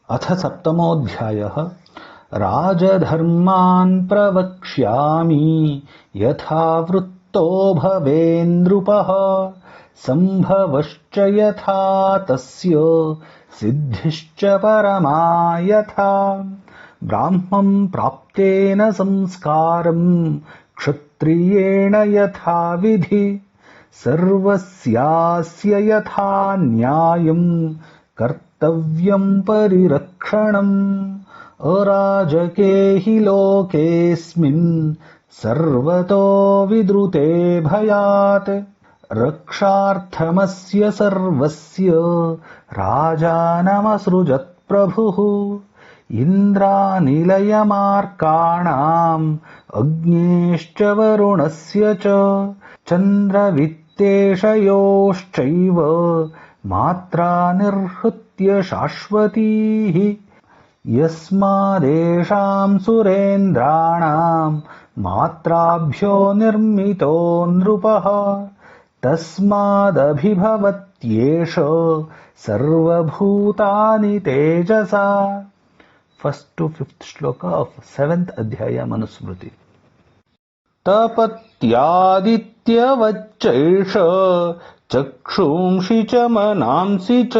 अथ सप्तमोऽध्यायः। राजधर्मान् प्रवक्ष्यामि यथा वृत्तो भवेन्नृपः, सम्भवश्च यथा तस्य सिद्धिश्च परमा यथा। ब्राह्मं प्राप्तेन संस्कारं क्षत्रियेण यथा विधि, सर्वस्यास्य यथा न्यायं कर्तव्यं परिरक्षणम्। अराजके हि लोकेऽस्मिन् सर्वतो विद्रुते भयात्, रक्षार्थमस्य सर्वस्य राजानमसृजत् प्रभुः। इन्द्रानिलयमार्काणाम् अग्नेश्च वरुणस्य च चन्द्रवित्तेषयोश्चैव मात्रा निर्हृत्य शाश्वतीः। यस्मादेषां सुरेन्द्राणां मात्राभ्यो निर्मितो नृपः, तस्मादभिभवत्येष सर्वभूतानि तेजसा। फर्स्ट to fifth श्लोका of 7th अध्याय मनुस्मृति। तपत्यादित्यवच्चैष चक्षुंषि च मनांसि च,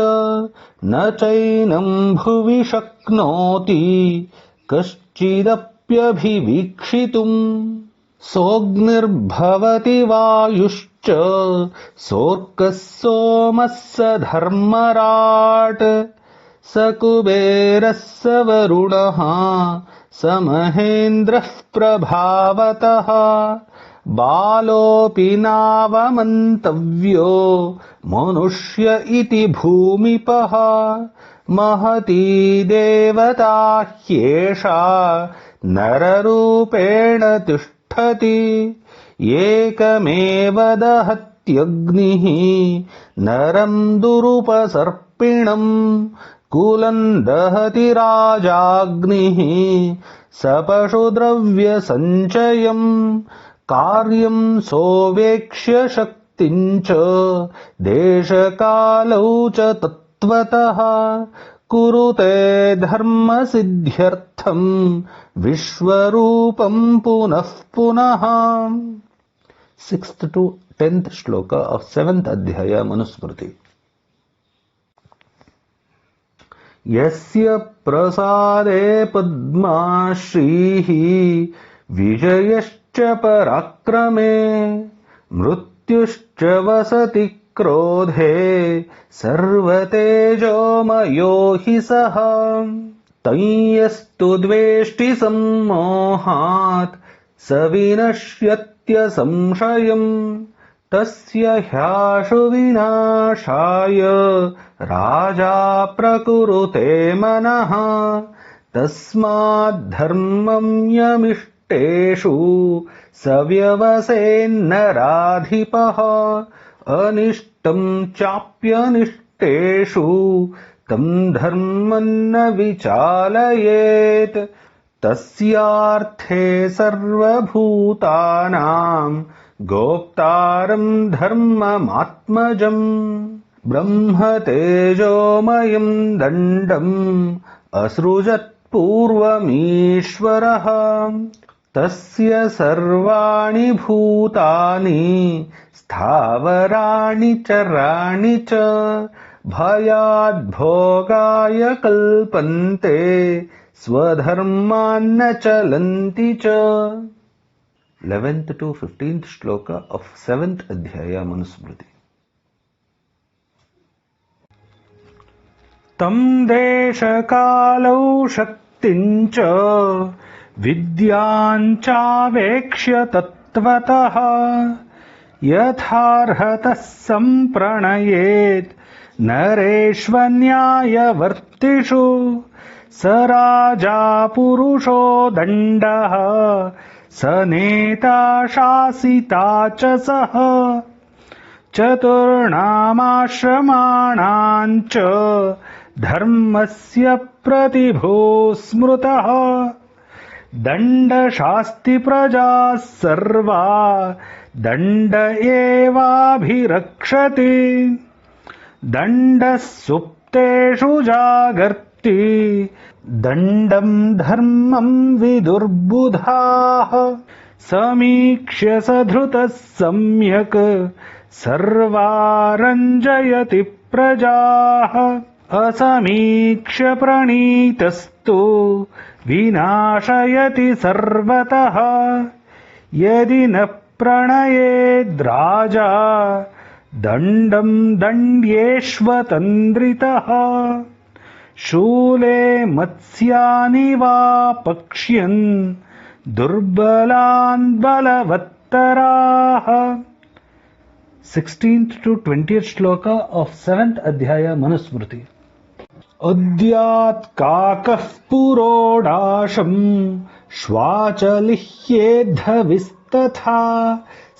न चैनं भुवि शक्नोति कश्चिदप्यभिवीक्षितुम्। सोऽग्निर्भवति वायुश्च सोऽर्कः सोमः स धर्मराट्, स कुबेरः स वरुणः स महेन्द्रः प्रभावतः। बालोऽपि नावमन्तव्यो मनुष्य इति भूमिपः, महती देवता ह्येषा नररूपेण तिष्ठति। एकमेव दहत्यग्निः नरं दुरुपसर्पिणम्, कुलं दहति राजाग्निः स पशुद्रव्यसञ्चयम्। कार्यं सोवेक्ष्य शक्तिं च देशकालौ च तत्त्वतः, कुरुते धर्मसिद्ध्यर्थं विश्वरूपं पुनः पुनः। 6th to 10th श्लोका of 7th अध्याय मनुस्मृति। यस्य प्रसादे पद्माश्रीः विजयश्च पराक्रमे, मृत्युश्च वसति क्रोधे सर्वतेजोमयो हि सः। तञ्यस्तु द्वेष्टि सम्मोहात् स विनश्यत्यसंशयम्, तस्य ह्याशु विनाशाय राजा प्रकुरुते मनः। तस्माद्धर्मं यमिष्टेषु स व्यवसेन्नराधिपः, अनिष्टं चाप्यनिष्टेषु तं धर्मं न विचालयेत्। तस्यार्थे सर्वभूतानां गोप्तारं धर्ममात्मजम्, ब्रह्मतेजोमयं दण्डम् असृजत्पूर्वमीश्वरः। तस्य सर्वाणि भूतानि स्थावराणि चराणि च भयाद्भोगाय कल्पन्ते, स्वधर्मान्न चलन्ति च। 11th to 15th श्लोका of 7th अध्याय मनुस्मृति। तं देशकालौ शक्तिं च विद्यां चावेक्ष्य तत्त्वतः, यथार्हतः सम्प्रणयेत् नरेष्वन्यायवर्तिषु। स राजा पुरुषो दण्डः स नेता शासिता च सः, चतुर्णामाश्रमाणां च धर्मस्य प्रतिभो स्मृतः। दण्डशास्ति प्रजाः सर्वा दण्ड एवाभिरक्षति। दण्डः सुप्तेषु जागर्ति दृष्टि दण्डं धर्मं विदुर्बुधाः समीक्ष्य सधृतः सम्यक् सर्वारञ्जयति प्रजाः असमीक्ष्य प्रणीतस्तु विनाशयति सर्वतः यदि न प्रणयेद्राजा दण्डं दण्ड्येष्वतन्द्रितः शूले मत्स्यानि वा पक्ष्यन् दुर्बलान् बलवत्तराः 16th to 20th shloka of 7th adhyaya Manusmriti. उद्यात् काकः पुरोडाशम् श्वाचलिह्येद्धविस्तथा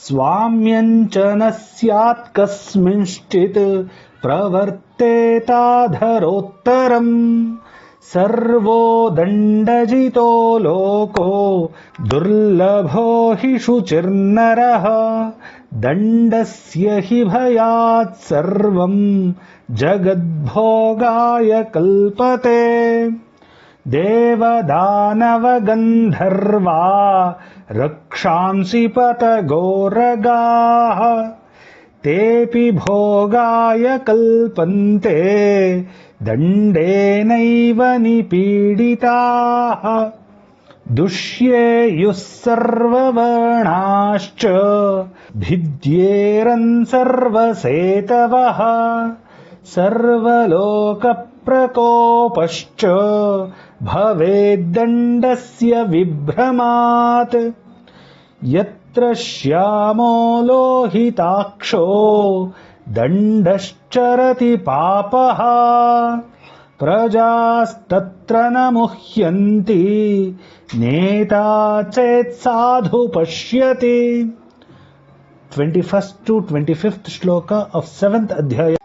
स्वाम्यञ्च न स्यात् कस्मिंश्चित् प्रवर्तेताधरोत्तरम् सर्वो दण्डजितो लोको दुर्लभो हि शुचिर्नरः दण्डस्य हि भयात् सर्वम् जगद्भोगाय कल्पते देवदानवगन्धर्वा रक्षांसि पतगोरगाः तेऽपि भोगाय कल्पन्ते दण्डेनैव निपीडिताः दुष्येयुः सर्ववर्णाश्च भिद्येरन् सर्वसेतवः सर्वलोकप्रकोपश्च भवेद्दण्डस्य विभ्रमात् यत्र श्यामो लोहिताक्षो दण्डश्चरति पापः प्रजास्तत्र न मुह्यन्ति नेता चेत् साधु पश्यति 21st to 25th shloka of 7th adhyaya.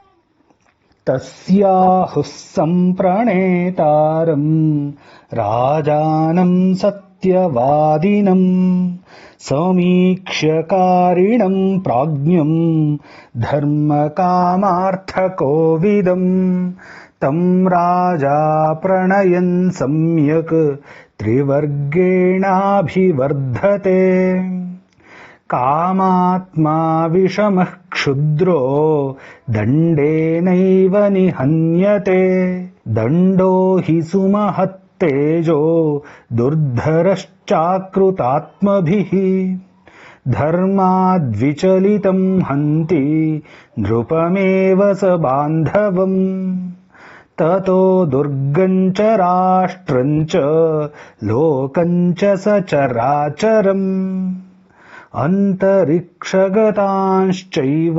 तस्याहुः सम्प्रणेतारम् राजानं सत्यवादिनं समीक्ष्यकारिणं प्राज्ञं धर्मकामार्थकोविदं तं राजा प्रणयन् सम्यक् त्रिवर्गेणाभिवर्धते कामात्मा विषमः क्षुद्रो दण्डेनैव निहन्यते दण्डो हि सुमहत्तेजो दुर्धरश्चाकृतात्मभिः धर्माद्विचलितं हन्ति नृपमेव स बान्धवम् ततो दुर्गं च राष्ट्रं च लोकं च सचराचरम् अन्तरिक्षगतांश्चैव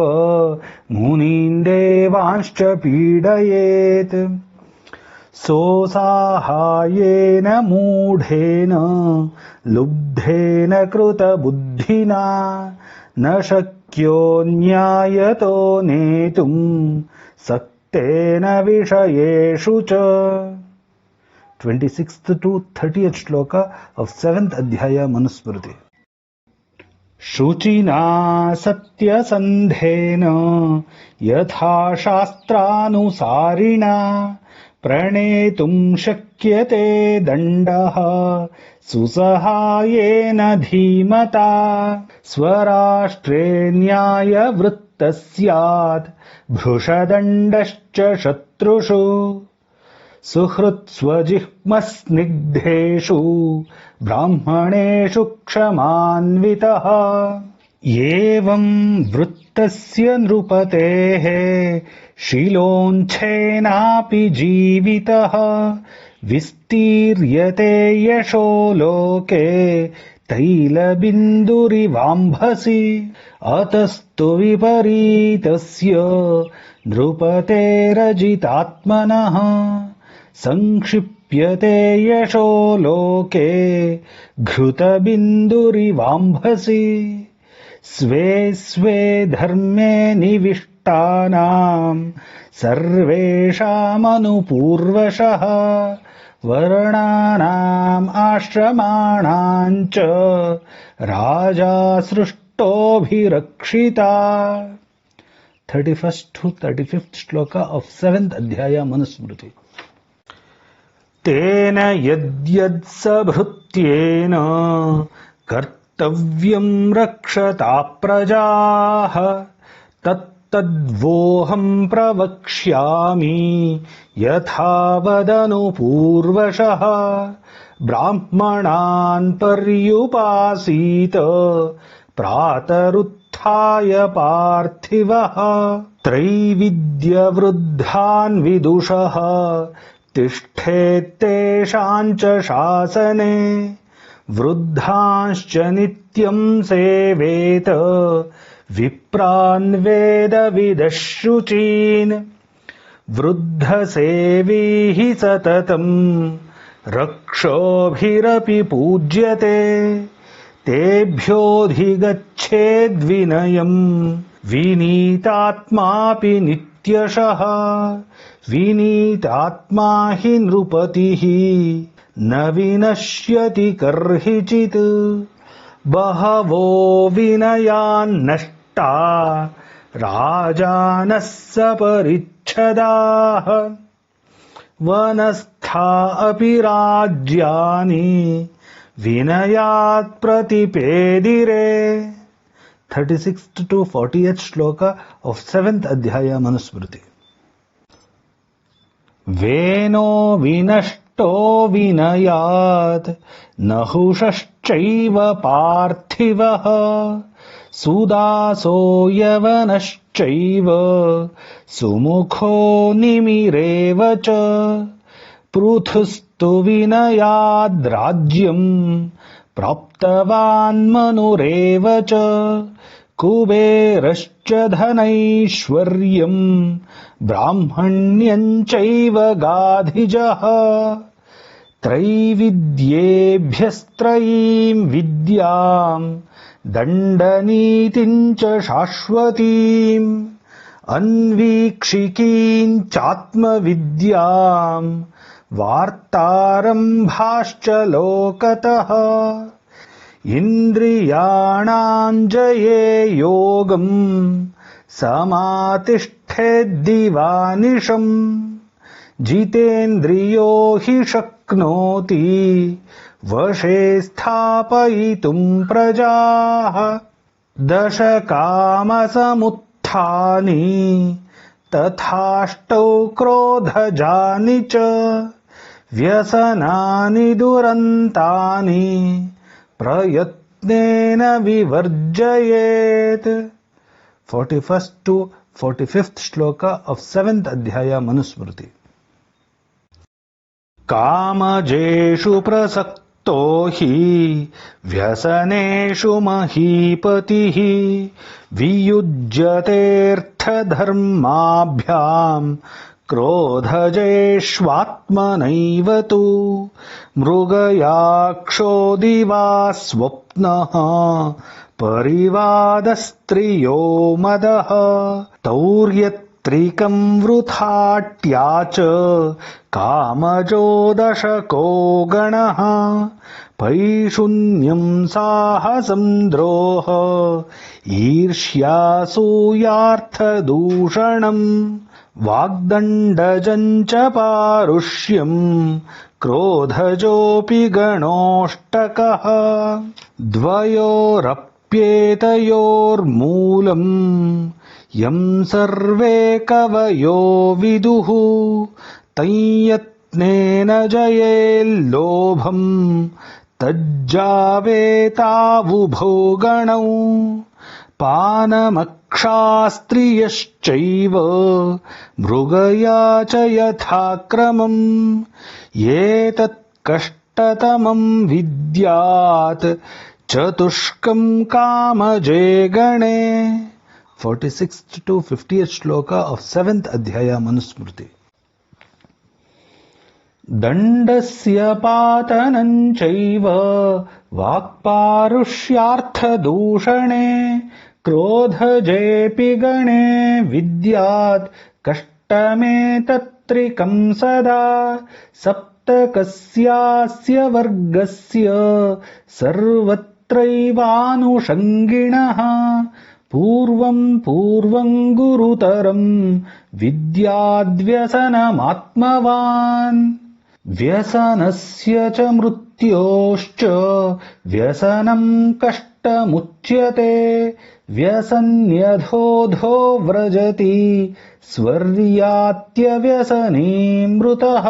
मुनीन् देवांश्च पीडयेत् सोऽसाहाय्येन मूढेन लुब्धेन कृतबुद्धिना न शक्यो न्यायतो नेतुं सक्तेन विषयेषु च 26th to 30th shloka of 7th adhyaya Manusmriti. शुचिना सत्यसन्धेन यथा शास्त्रानुसारिणा प्रणेतुं शक्यते दण्डः सुसहायेन धीमता स्वराष्ट्रे न्यायवृत्तः स्यात् भृशदण्डश्च शत्रुषु सुहृत्स्वजिह्मस्निग्धेषु ब्राह्मणेषु क्षमान्वितः एवं वृत्तस्य नृपतेः शिलोञ्छेनापि जीवितः विस्तीर्यते यशो लोके तैलबिन्दुरिवाम्भसि अतस्तु विपरीतस्य नृपतेरजितात्मनः संक्षिप्यते यशो लोके घृतबिन्दुरिवाम्भसि स्वे स्वे धर्मे निविष्टानां सर्वेषामनुपूर्वशः वर्णानाम् आश्रमाणां च राजा सृष्टोऽभिरक्षिता 31st to 35th shloka of 7th adhyaya Manusmriti. तेन यद्यत्सभृत्येन कर्तव्यं रक्षता प्रजाः तत्तद्वोऽहं प्रवक्ष्यामि यथा वदनुपूर्वशः ब्राह्मणान् पर्युपासीत प्रातरुत्थाय पार्थिवः त्रैविद्यवृद्धान् विदुषः तिष्ठेत्तेषां च शासने वृद्धांश्च नित्यं सेवेत विप्रान् वेदविदः शुचीन् वृद्धसेवी हि सततं रक्षोभिरपि पूज्यते तेभ्योऽधिगच्छेद्विनयम् विनीतात्मापि नित्यशः विनीतात्मा हि नृपतिः न विनश्यति कर्हिचित् बहवो विनयान्नष्टा राजानः सपरिच्छदाः वनस्था अपि राज्यानि विनयात् प्रतिपेदिरे 36th to 40th shloka of 7th adhyaya Manusmriti. वेनो विनष्टो विनयात् नहुषश्चैव पार्थिवः सुदासो यवनश्चैव सुमुखो निमिरेव च पृथुस्तु विनयाद्राज्यम् प्राप्तवान् मनुरेव च कुबेरश्च धनैश्वर्यम् ब्राह्मण्यम् चैव गाधिजः त्रैविद्येभ्यस्त्रयीम् विद्याम् दण्डनीतिम् च शाश्वतीम् अन्वीक्षिकीम् चात्मविद्याम् वार्तारम्भाश्च लोकतः इन्द्रियाणाम् जये योगम् समातिष्ठेद्दिवानिशम् जितेन्द्रियो हि शक्नोति वशे स्थापयितुम् प्रजाः दश कामसमुत्थानि तथाष्टौ क्रोधजानि च व्यसनानि दुरन्तानि प्रयत्नेन विवर्जयेत् 41st to 45th shloka of 7th adhyaya Manusmriti. कामजेषु प्रसक्तो हि व्यसनेषु महीपतिः वियुज्यतेऽर्थधर्माभ्याम् क्रोधजेष्वात्मनैव तु मृगयाक्षोदिवा स्वप्नः परिवादस्त्रियो मदः तौर्यत्रिकं वृथाट्या च कामजो दशको गणः पैशून्यं साहसं द्रोह ईर्ष्यासूयार्थदूषणम् वाग्दण्डजं च पारुष्यम् क्रोधजोऽपि गणोष्टकः द्वयोरप्येतयोर्मूलम् यं सर्वे कवयो विदुः तयत्नेन जयेल्लोभम् तज्जावेतावुभो गणौ पानमक्षास्त्रियश्चैव मृगया च यथाक्रमम् एतत् कष्टतमम् विद्यात् चतुष्कम् कामजे गणे 46th to 50th shloka of 7th adhyaya Manusmriti. दण्डस्य पातनं चैव वाक्पारुष्यार्थदूषणे क्रोधजेऽपि गणे विद्यात् कष्टमेतत्त्रिकं सदा सप्तकस्यास्य वर्गस्य सर्वत्रैवानुषङ्गिणः पूर्वं गुरुतरं विद्याद्व्यसनमात्मवान् व्यसनस्य च मृत्योश्च व्यसनं कष्टमुच्यते व्यसन्यधोधो व्रजति स्वर्यात्यव्यसनी मृतः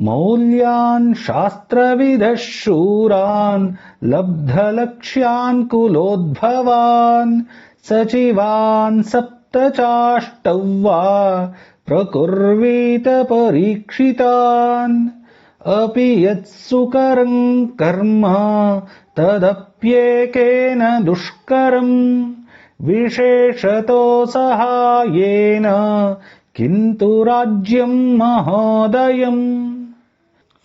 मौल्यान् शास्त्रविदः शूरान् लब्धलक्ष्यान् कुलोद्भवान् सचिवान् सप्तचाष्टौ वा प्रकुर्वीत परीक्षितान् अपि यत्सुकरं कर्म तदप्येकेन दुष्करम् विशेषतो सहायेन किन्तु राज्यं महोदयम्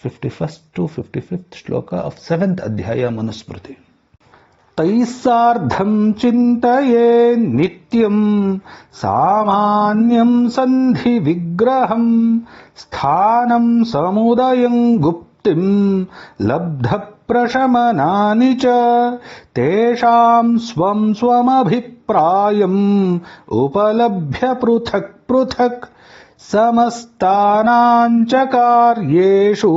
51st to 55th श्लोका of 7th अध्याय मनुस्मृति तैः सार्धं चिन्तये नित्यं सामान्यं सन्धि विग्रहं स्थानं समुदयं गुप्तिं लब्ध प्रशमनानि च तेषां स्वं स्वमभिप्रायम् उपलभ्य पृथक् पृथक् समस्तानां च कार्येषु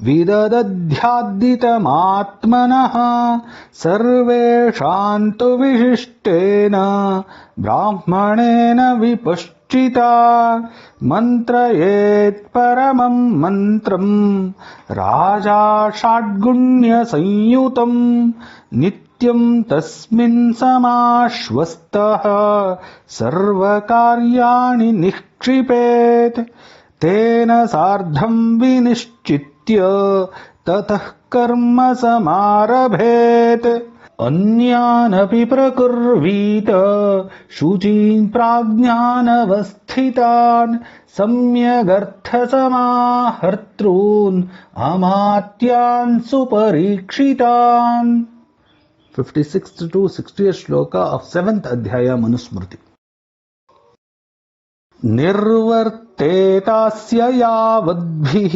विददध्याद्दितमात्मनः सर्वेषां तु विशिष्टेन ब्राह्मणेन विपश्चिता मन्त्रयेत् परमं मन्त्रम् राजा षड्गुण्यसंयुतं नित्यं तस्मिन् समाश्वस्तः सर्वकार्याणि निक्षिपेत् तेन सार्धं विनिश्चित्य ततः कर्म समारभेत् अन्यानपि प्रकुर्वीत शुचीन् प्राज्ञानवस्थितान् सम्यगर्थसमाहर्तॄन् अमात्यान् सुपरीक्षितान् 56th to 60th श्लोका of 7th अध्याय मनुस्मृति निर्वर्तेतास्य यावद्भिः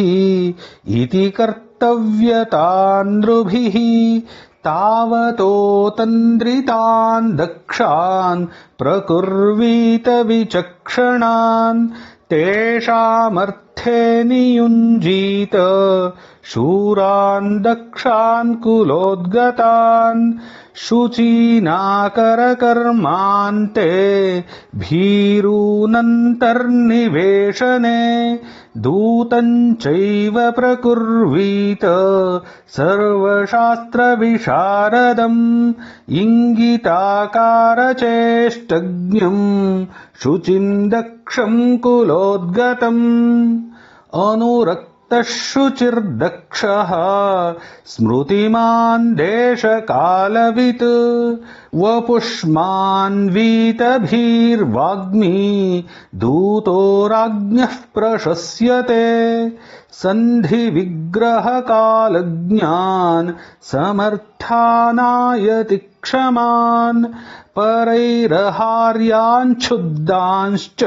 इति कर्तव्यतान् नृभिः तावतोतन्द्रितान् दक्षान् प्रकुर्वीत विचक्षणान् तेषामर्थे नियुञ्जीत शूरान् दक्षान् कुलोद्गतान् शुचीनाकरकर्मान्ते भीरूनन्तर्निवेशने दूतं चैव प्रकुर्वीत सर्वशास्त्रविशारदम् इङ्गिताकारचेष्टज्ञम् शुचिं दक्षं कुलोद्गतम् अनुरक्तः शुचिर्दक्षः स्मृतिमान् देशकालवित् वपुष्मान्वीतभीर्वाग्मी दूतो राज्ञः प्रशस्यते सन्धिविग्रहकालज्ञान् समर्थानायति क्षमान् परैरहार्यान् क्षुद्धांश्च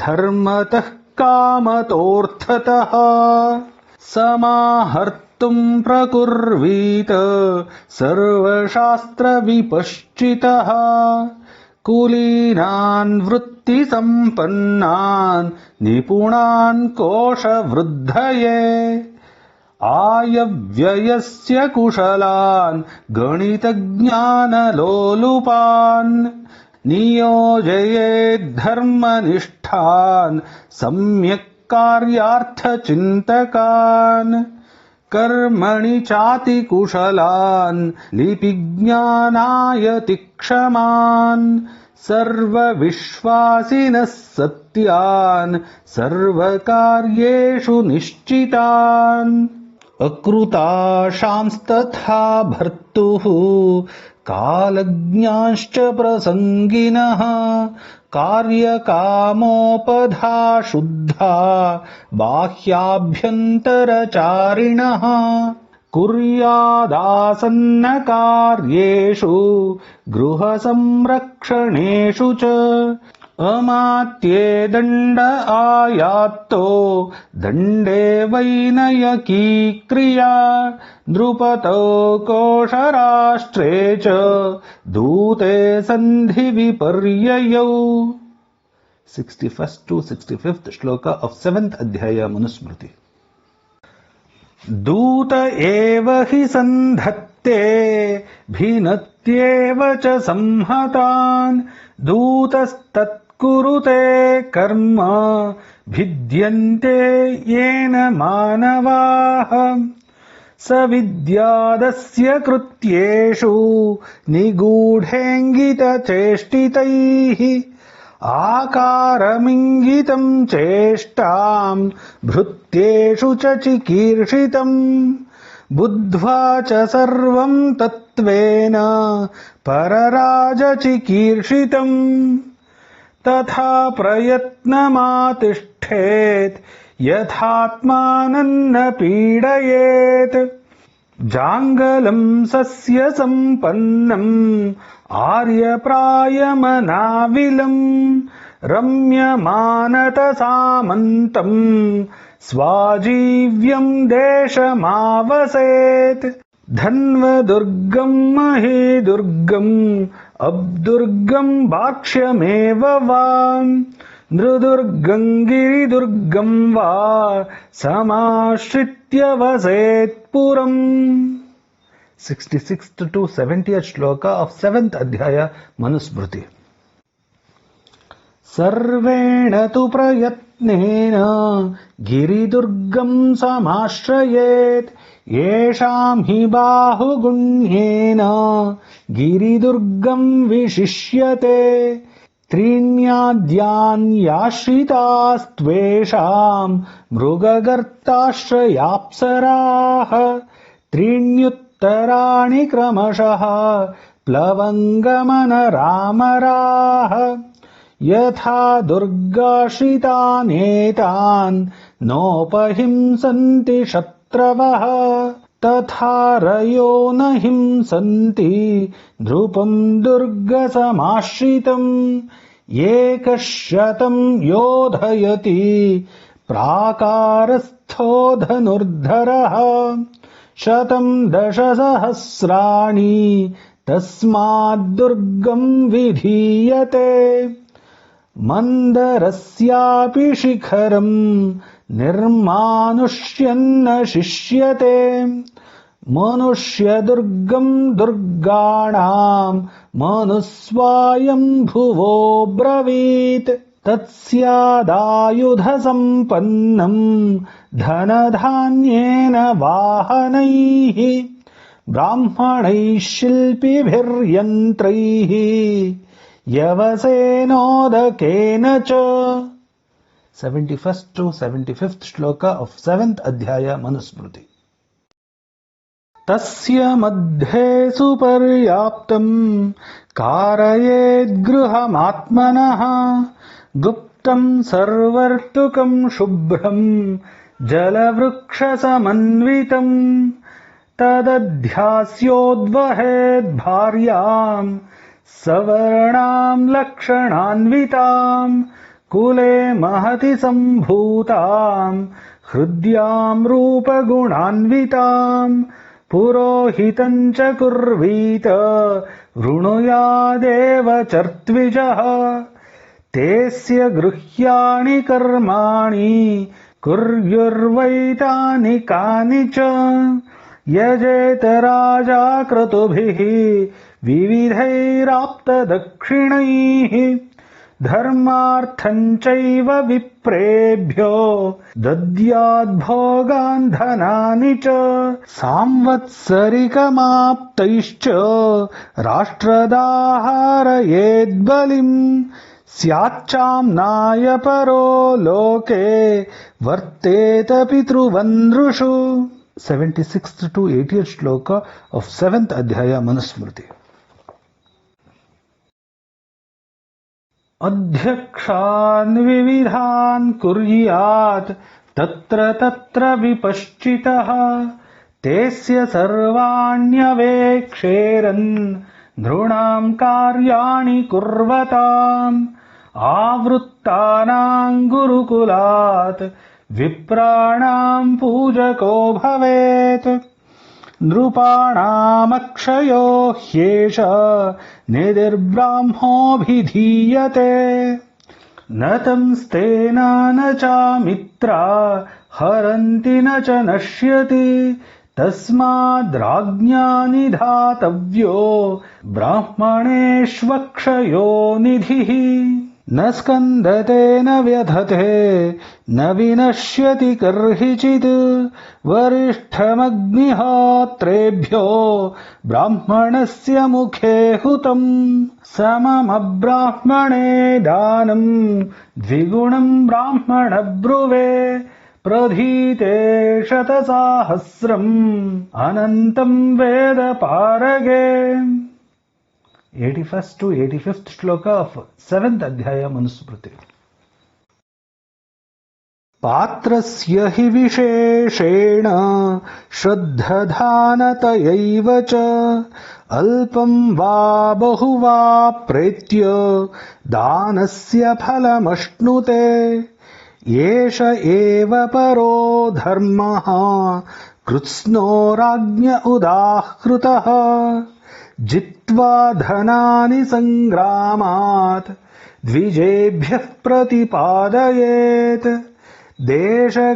धर्मतः कामतोऽर्थतः समाहर्तुं प्रकुर्वीत सर्वशास्त्रविपश्चितः कुलीनान् वृत्तिसम्पन्नान् निपुणान् कोशवृद्धये आयव्ययस्य कुशलान् गणितज्ञानलोलुपान् नियोजयेद्धर्मनिष्ठान् सम्यक् कार्यार्थचिन्तकान् कर्मणि चातिकुशलान् लिपिज्ञानाय तिक्षमान् सर्वविश्वासिनः सत्यान् सर्वकार्येषु निश्चितान् अकृताशांस्तथा भर्तुः कालज्ञांश्च प्रसंगिनः कार्यकामोपधा शुद्धा बाह्याभ्यन्तरचारिणः कुर्यादासन्नकार्येषु गृहसंरक्षणेषु च अमात्ये दण्ड आयात्तो दण्डे वैनयकी क्रिया नृपतो कोशराष्ट्रे च दूते सन्धि विपर्ययौ 61st to 65th श्लोका of 7th अध्याय मनुस्मृति दूत एव हि सन्धत्ते भिनत्येव च संहतान् दूतस्तत्कुरुते कर्म भिद्यन्ते येन मानवाः स विद्यादस्य कृत्येषु निगूढेङ्गितचेष्टितैः आकारमिङ्गितं चेष्टां भृत्येषु च चिकीर्षितम् बुद्ध्वा च सर्वं तत्त्वेन परराजचिकीर्षितम् तथा प्रयत्नमातिष्ठेत् यथात्मानं न पीडयेत् जाङ्गलं सस्य सम्पन्नम् आर्यप्रायमनाविलम् रम्यमानत सामन्तम् स्वाजीव्यम् देशमावसेत् धन्वदुर्गम् महीदुर्गम् अब्दुर्गम् भाक्ष्यमेव वा नृदुर्गम् गिरिदुर्गम् वा समाश्रित्य वसेत् पुरम् 66th to 70th shloka of 7th adhyaya Manusmriti. सर्वेण तु प्रयत्नेन गिरिदुर्गम् समाश्रयेत् येषां हि बाहुगुण्येन गिरिदुर्गम् विशिष्यते त्रीण्याद्यान्याश्रितास्त्वेषाम् मृगगर्ताश्रयाप्सराः त्रीण्युत्तराणि क्रमशः प्लवङ्गमनरामराः यथा दुर्गाश्रितानेतान् नोपहिंसन्ति शत्रवः तथा रयो न हिंसन्ति नृपम् दुर्गसमाश्रितम् एकशतं योधयति प्राकारस्थो धनुर्धरः शतं दशसहस्राणि तस्माद्दुर्गम् विधीयते मन्दरस्यापि शिखरम् निर्मानुष्यन्न शिष्यते मनुष्यदुर्गम् दुर्गाणाम् मनुस्वायम्भुवो ब्रवीत् तत्स्यादायुधसम्पन्नम् धनधान्येन वाहनैः ब्राह्मणैः शिल्पिभिर्यन्त्रैः यवसेनोदकेन च 71st to 75th shloka of 7th adhyaya Manusmriti. तस्य मध्ये सुपर्याप्तम् कारयेद्गृहमात्मनः गुप्तम् सर्वर्तुकम् शुभ्रम् जलवृक्षसमन्वितम् तदध्यास्योद्वहेद्भार्याम् सवर्णाम् लक्षणान्विताम् कुले महति सम्भूताम् हृद्याम् रूपगुणान्विताम् पुरोहितम् च कुर्वीत वृणुयादेव चर्त्विजः तेस्य गृह्याणि कर्माणि कुर्युर्वैतानि कानि च यजेत राजा क्रतुभिः विविधैराप्तदक्षिणैः धर्मार्थम् चैव विप्रेभ्यो दद्याद्भोगान् धनानि च सांवत्सरिकमाप्तैश्च राष्ट्रदाहारयेद्बलिम् स्याच्चाम्नाय परो लोके वर्तेत पितृवन्द्रुषु 76th to 80th shloka of 7th adhyaya Manusmriti. अध्यक्षान् विविधान् कुर्यात् तत्र तत्र विपश्चितः तेस्य सर्वाण्यवेक्षेरन् नृणाम् कार्याणि कुर्वताम् आवृत्तानाम् गुरुकुलात् विप्राणाम् पूजको भवेत् नृपाणामक्षयो ह्येष निधिर्ब्राह्मोऽभिधीयते न तंस्तेना न चामित्रा हरन्ति न च नश्यति तस्माद्राज्ञा निधातव्यो ब्राह्मणेष्वक्षयो निधिः न स्कन्दते न व्यथते न विनश्यति कर्हिचित् वरिष्ठमग्निहोत्रेभ्यो ब्राह्मणस्य मुखे हुतम् सममब्राह्मणे दानम् द्विगुणम् ब्राह्मण ब्रुवे प्रधीते शतसाहस्रम् अनन्तम् वेद Parge 81st to 85th shloka of 7th adhyaya Manusmriti. पात्रस्य हि विशेषेण श्रद्धधानतयैव च अल्पं वा बहु वा प्रेत्य दानस्य फलमश्नुते एष एव परो धर्मः कृत्स्नो राज्ञ उदाहृतः जित्वा धनानि संग्रामात् द्विजेभ्यः प्रतिपादयेत् देशकालाभिधानेन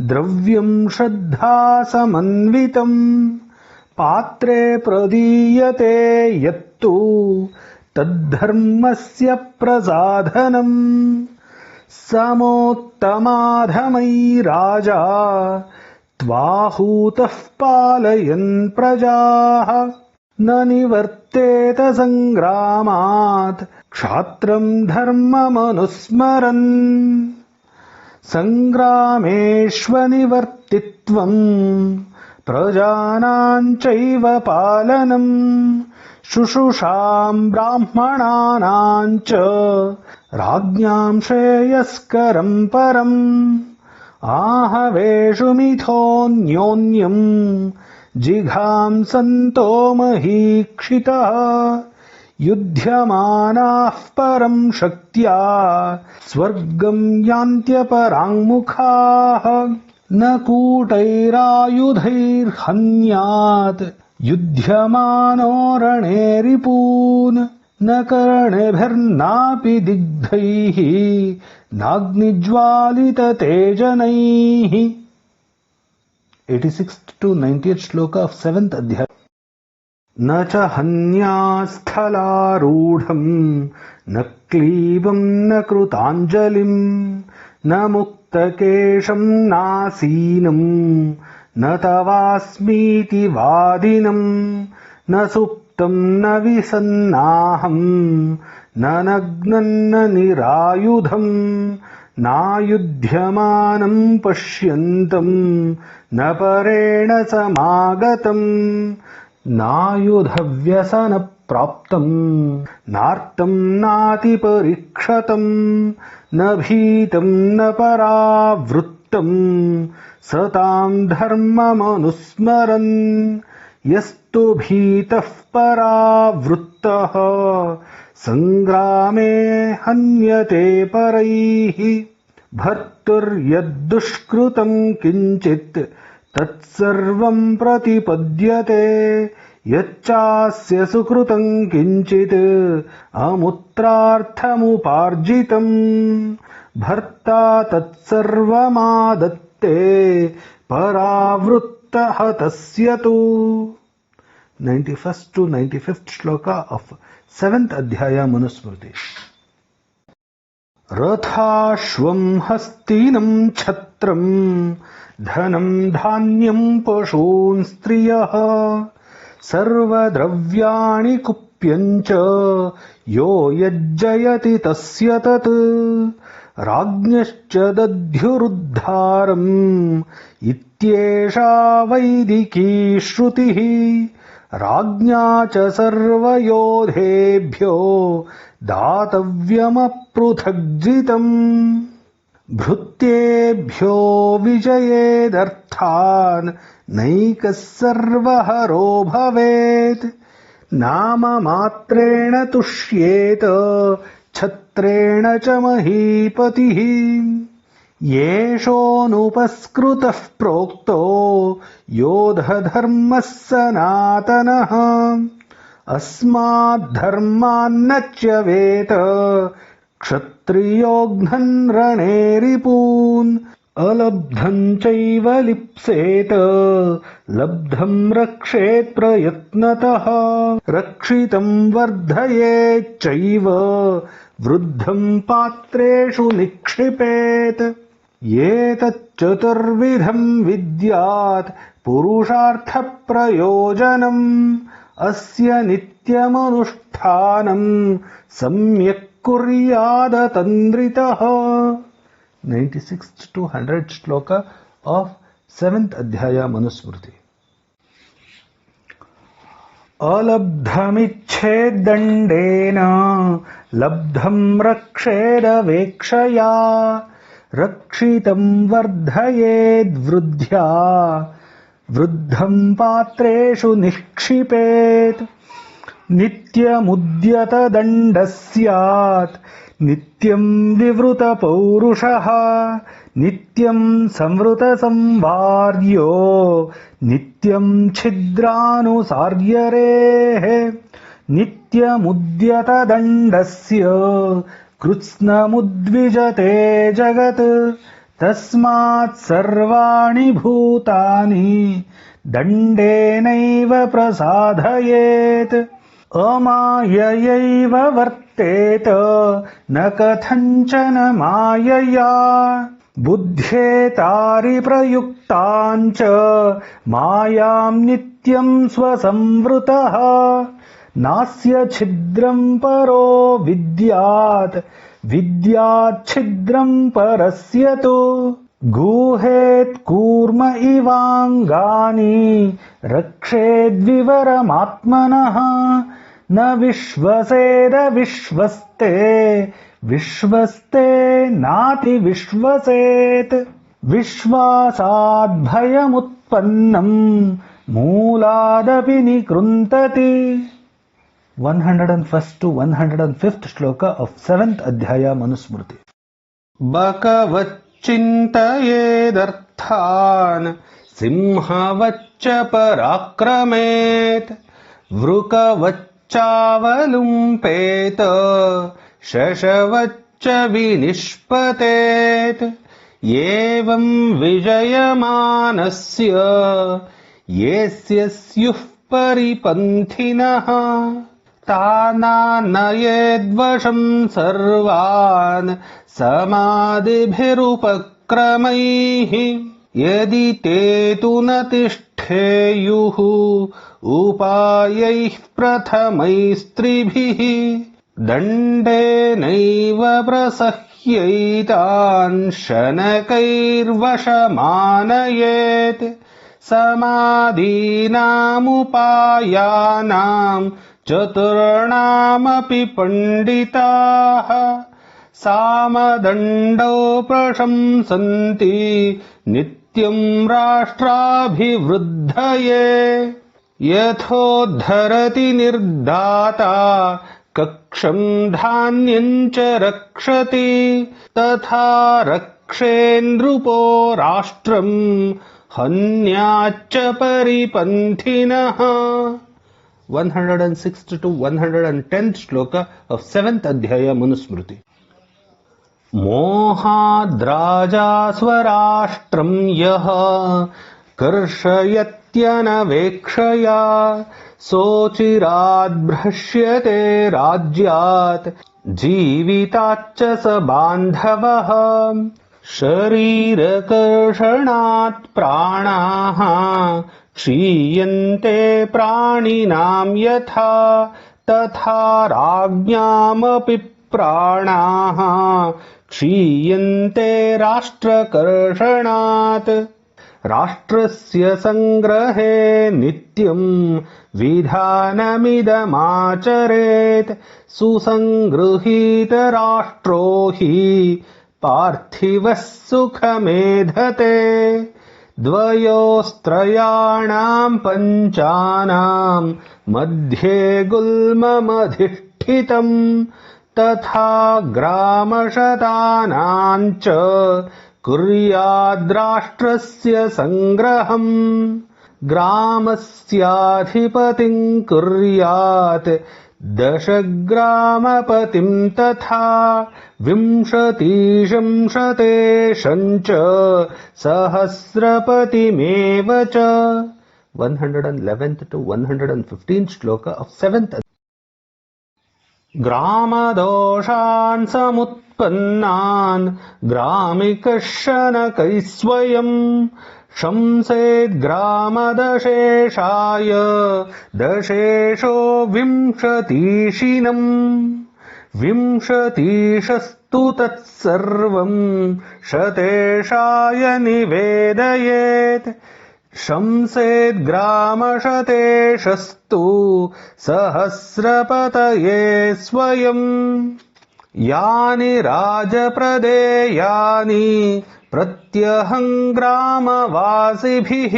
द्रव्यं श्रद्धा समन्वितम् पात्रे प्रदीयते यत्तु तद्धर्मस्य प्रसाधनम् समोत्तमाधमै राजा त्वाहूतः पालयन् प्रजाः न निवर्तेत संग्रामात् क्षात्रम् धर्ममनुस्मरन् संग्रामेष्वनिवर्तित्वम् प्रजानां चैव पालनम् शुश्रूषाम् ब्राह्मणानां च राज्ञां श्रेयस्करम् परम् आहवेषु मिथोऽन्योन्यम् जिघांसन्तो महीक्षितः युध्यमानाः परम् शक्त्या स्वर्गम् यान्त्यपराङ्मुखाः न कूटैरायुधैर्हन्यात् युध्यमानो रणे रिपून् न कर्णेभिर्नापि दिग्धैः नाग्निज्वालिततेजनैः 86th to 90th shloka of 7th adhyaya. न च हन्यास्थलारूढम् न क्लीबम् न कृताञ्जलिम् न मुक्तकेशम् नासीनम् न तवास्मीति वादिनम् न सुप्तम् न विसन्नाहम् न नग्नम् न निरायुधम् नायुध्यमानम् पश्यन्तम् न परेण समागतम् नायुधव्यसनप्राप्तम् नार्तम् नातिपरीक्षतम् न भीतम् न परावृत्तम् सताम् धर्ममनुस्मरन् यस्तु भीतः परावृत्तः संग्रामे हन्यते परैः भर्तुर्यद्दुष्कृतम् किञ्चित् तत्सर्वम् प्रतिपद्यते यच्चास्य सुकृतम् किञ्चित् अमुत्रार्थमुपार्जितम् भर्ता तत्सर्वमादत्ते परावृत्तः तस्य तु 91st to 95th shloka of 7th adhyaya Manusmriti. रथाश्वम् हस्तिनम् छत्रम् धनम् धान्यम् पशून् स्त्रियः सर्वद्रव्याणि कुप्यम् च यो यज्जयति तस्य तत् राज्ञश्च दध्युरुद्धारम् इत्येषा वैदिकी श्रुतिः राज्ञा च सर्वयोधेभ्यो दातव्यमपृथग्जितम् भृत्येभ्यो विजयेदर्थान् नैकः सर्वहरो भवेत् नाममात्रेण तुष्येत छत्रेण च महीपतिः येषोऽनुपस्कृतः प्रोक्तो योधधर्मः सनातनः अस्माद्धर्मान्न च्यवेत क्षत्रियोघ्नन् रणे रिपून् अलब्धं चैव लिप्सेत लब्धं रक्षेत् प्रयत्नतः रक्षितं वर्धयेच्चैव वृद्धं पात्रेषु निक्षिपेत् एतच्चतुर्विधं विद्यात् पुरुषार्थप्रयोजनम् अस्य नित्यमनुष्ठानं सम्यक् कुर्यादतन्द्रितः 96th to 100th shloka of 7th adhyaya Manusmriti. अलब्धमिच्छेद्दण्डेन लब्धं रक्षेदवेक्षया रक्षितं वर्धयेद्वृद्ध्या वृद्धं पात्रेषु निक्षिपेत् नित्यमुद्यतदण्डः स्यात् नित्यं विवृतपौरुषः नित्यं संवृतसंवार्यो नित्यं छिद्रानुसार्यरेः नित्यमुद्यतदण्डस्य कृत्स्नमुद्विजते जगत् तस्मात् सर्वाणि भूतानि दण्डेनैव प्रसाधयेत् अमाययैव वर्तेत न कथञ्चन मायया बुद्ध्येतारिप्रयुक्ताञ्च मायां नित्यं स्वसंवृतः नास्य छिद्रं परो विद्यात् विद्याच्छिद्रं परस्य तु गुहेत् कूर्म इवाङ्गानि रक्षेद्विवरमात्मनः न विश्वसेद विश्वस्ते विश्वस्ते नाति विश्वसेत् विश्वासाद् भयमुत्पन्नम् मूलादपि निकृन्तति 101st to 105th shloka of 7th adhyaya Manusmriti. बकवच्चिन्तयेदर्थान् सिंहवच्च पराक्रमेत् वृकवच्चावलुम्पेत शशवच्च विनिष्पतेत् एवं विजयमानस्य येस्य स्युः परिपन्थिनः तानानयेद्वशं सर्वान् समाधिभिरुपक्रमैः यदि ते तु न तिष्ठेयुः उपायैः प्रथमैस्त्रिभिः दण्डेनैव प्रसह्यैतान् शनकैर्वशमानयेत् समाधीनामुपायानां चतुर्णामपि पण्डिताः सामदण्डौ प्रशंसन्ति नित्यं राष्ट्राभिवृद्धये यथोद्धरति निर्दाता कक्षं धान्यं च रक्षति तथा रक्षेन्नृपो राष्ट्रम् हन्याच्च परिपन्थिनः 106th to 110th shloka of 7th adhyaya Manusmriti. मोहाद्राजा स्वराष्ट्रं यः कर्षयत्यनवेक्षया सोचिराद्भ्रश्यते राज्यात् जीविताच्च स बान्धवः शरीरकर्षणात् प्राणाः क्षीयन्ते प्राणिनां यथा तथा राज्ञामपि प्राणाः क्षीयन्ते राष्ट्रकर्षणात् राष्ट्रस्य संग्रहे नित्यं विधानमिदमाचरेत् सुसंगृहीतराष्ट्रो हि पार्थिवः सुखमेधते द्वयोस्त्रयाणां पञ्चानां मध्ये गुल्ममधिष्ठितम् तथा ग्रामशतानां च कुर्याद्राष्ट्रस्य संग्रहम् ग्रामस्याधिपतिं कुर्यात् 10 ग्रामपतिं तथा 20 च सहस्रपतिमेव च. 111th to 115th shloka of 7th. ग्रामदोषान् समुत्पन्नान् ग्रामिकशनकैः स्वयम् शंसेद्ग्रामदशेषाय दशेषो 20शीनम् 20स्तु तत्सर्वम् शतेशाय निवेदयेत् शंसेद्ग्रामशतेशस्तु सहस्रपतये स्वयम्. यानि राजप्रदेयानि प्रत्यहं ग्रामवासिभिः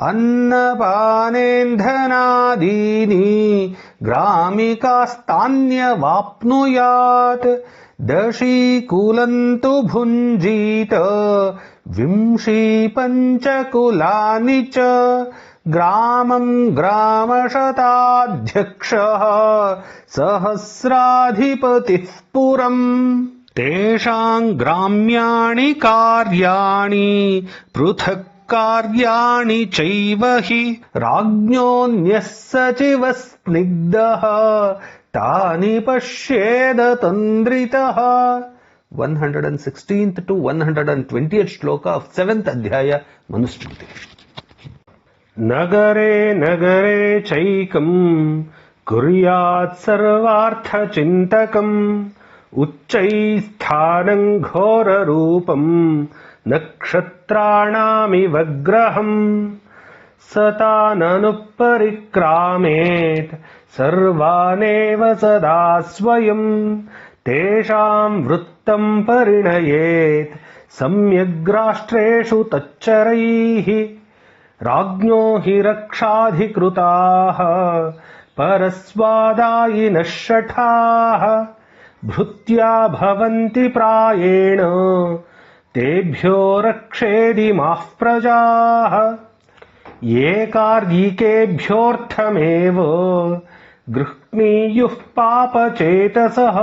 अन्नपानेन्धनादीनि ग्रामिकास्तान्यवाप्नुयात्. दशीकुलन्तु भुञ्जीत 20 च ग्रामं ग्रामशताध्यक्षः सहस्राधिपतिः पुरम्. तेषां ग्राम्याणि कार्याणि पृथक् कार्याणि चैव हि राज्ञोऽन्यः सचिवः स्निग्धः तानि पश्येद तन्द्रितः. 116th to 120th shloka of 7th adhyaya Manusmriti. नगरे नगरे चैकम् कुर्यात् सर्वार्थचिन्तकम् उच्चैस्थानं घोररूपम् नक्षत्राणामिव ग्रहम् सताननुपरिक्रामेत् सर्वानेव सदा स्वयम् तेषां वृत्तं परिणयेत् सम्यग्राष्ट्रेषु तच्चरैः. राज्ञो हि रक्षाधिकृताः परस्वादायिनः शठाः भृत्या भवन्ति प्रायेण तेभ्यो रक्षेदिमाः प्रजाः. ये कार्यिकेभ्योऽर्थमेव गृह्णीयुः पापचेतसः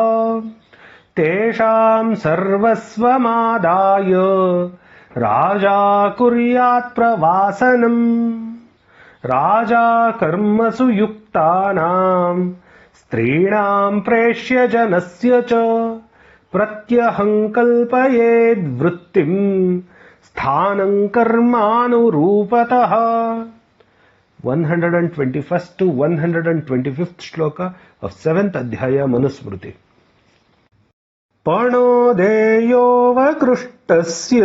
तेषां सर्वस्वमादाय राजा कुर्यात् प्रवासनम्. राजा कर्मसु युक्तानां स्त्रीणां प्रेष्य जनस्य च प्रत्यहं कल्पयेद्वृत्तिं स्थानं कर्मानुरूपतः. 121st to 125th shloka of 7th adhyaya Manusmriti. पणोदेयोऽवकृष्टस्य